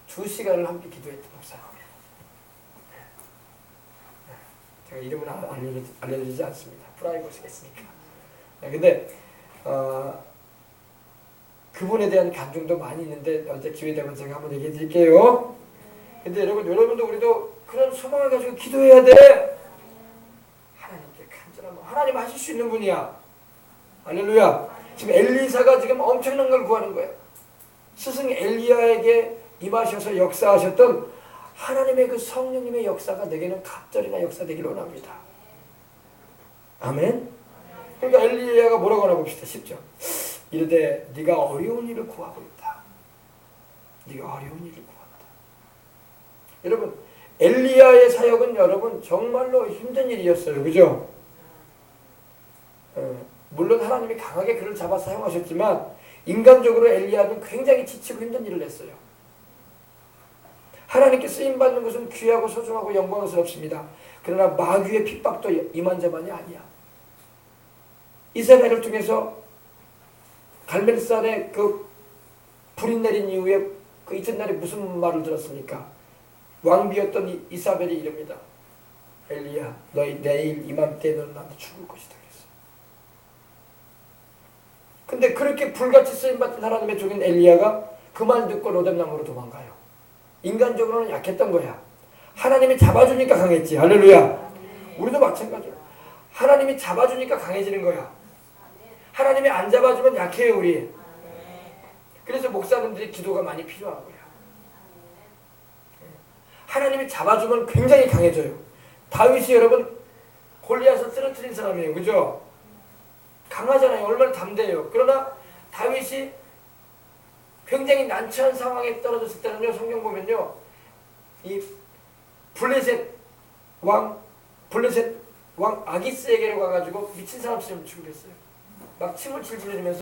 2시간을 함께 기도했던 목사님이에요. 제가 이름은 알려주지 않습니다. 프라이버시가 있으니까. 근데 그분에 대한 감정도 많이 있는데 언제 기회 되면 제가 한번 얘기해 드릴게요. 근데 여러분도 우리도 그런 소망을 가지고 기도해야 돼. 하나님께 간절하면 하나님 하실 수 있는 분이야. 할렐루야. 지금 엘리사가 지금 엄청난 걸 구하는 거예요. 스승 엘리야에게 임하셔서 역사하셨던 하나님의 그 성령님의 역사가 내게는 갑절이나 역사되기를 원합니다. 아멘. 그러니까 엘리야가 뭐라고 하나 봅시다. 10절. 이르되 네가 어려운 일을 구하고 있다. 네가 어려운 일을 구한다. 여러분, 엘리야의 사역은 여러분 정말로 힘든 일이었어요. 그죠? 물론 하나님이 강하게 그를 잡아 사용하셨지만 인간적으로 엘리야는 굉장히 지치고 힘든 일을 했어요. 하나님께 쓰임받는 것은 귀하고 소중하고 영광스럽습니다. 그러나 마귀의 핍박도 이만저만이 아니야. 이세벨을 통해서 갈멜산에 그 불이 내린 이후에 그 이튿날에 무슨 말을 들었습니까? 왕비였던 이사벨이 이릅니다. 엘리야, 너희 내일 이맘때 너는 나한테 죽을 것이다. 근데 그렇게 불같이 쓰임받던 하나님의 종인 엘리야가 그 말 듣고 로뎀나무로 도망가요. 인간적으로는 약했던 거야. 하나님이 잡아주니까 강했지. 할렐루야. 우리도 마찬가지로 하나님이 잡아주니까 강해지는 거야. 하나님이 안 잡아주면 약해요, 우리. 그래서 목사님들이 기도가 많이 필요한 거야. 하나님이 잡아주면 굉장히 강해져요. 다윗이 여러분 골리앗을 쓰러뜨린 사람이에요. 그죠? 강하잖아요. 얼마나 담대해요. 그러나 다윗이 굉장히 난처한 상황에 떨어졌을 때는요, 성경 보면요, 이 블레셋 왕 아기스에게로 가가지고 미친 사람처럼 취급했어요. 막 침을 질질 흘리면서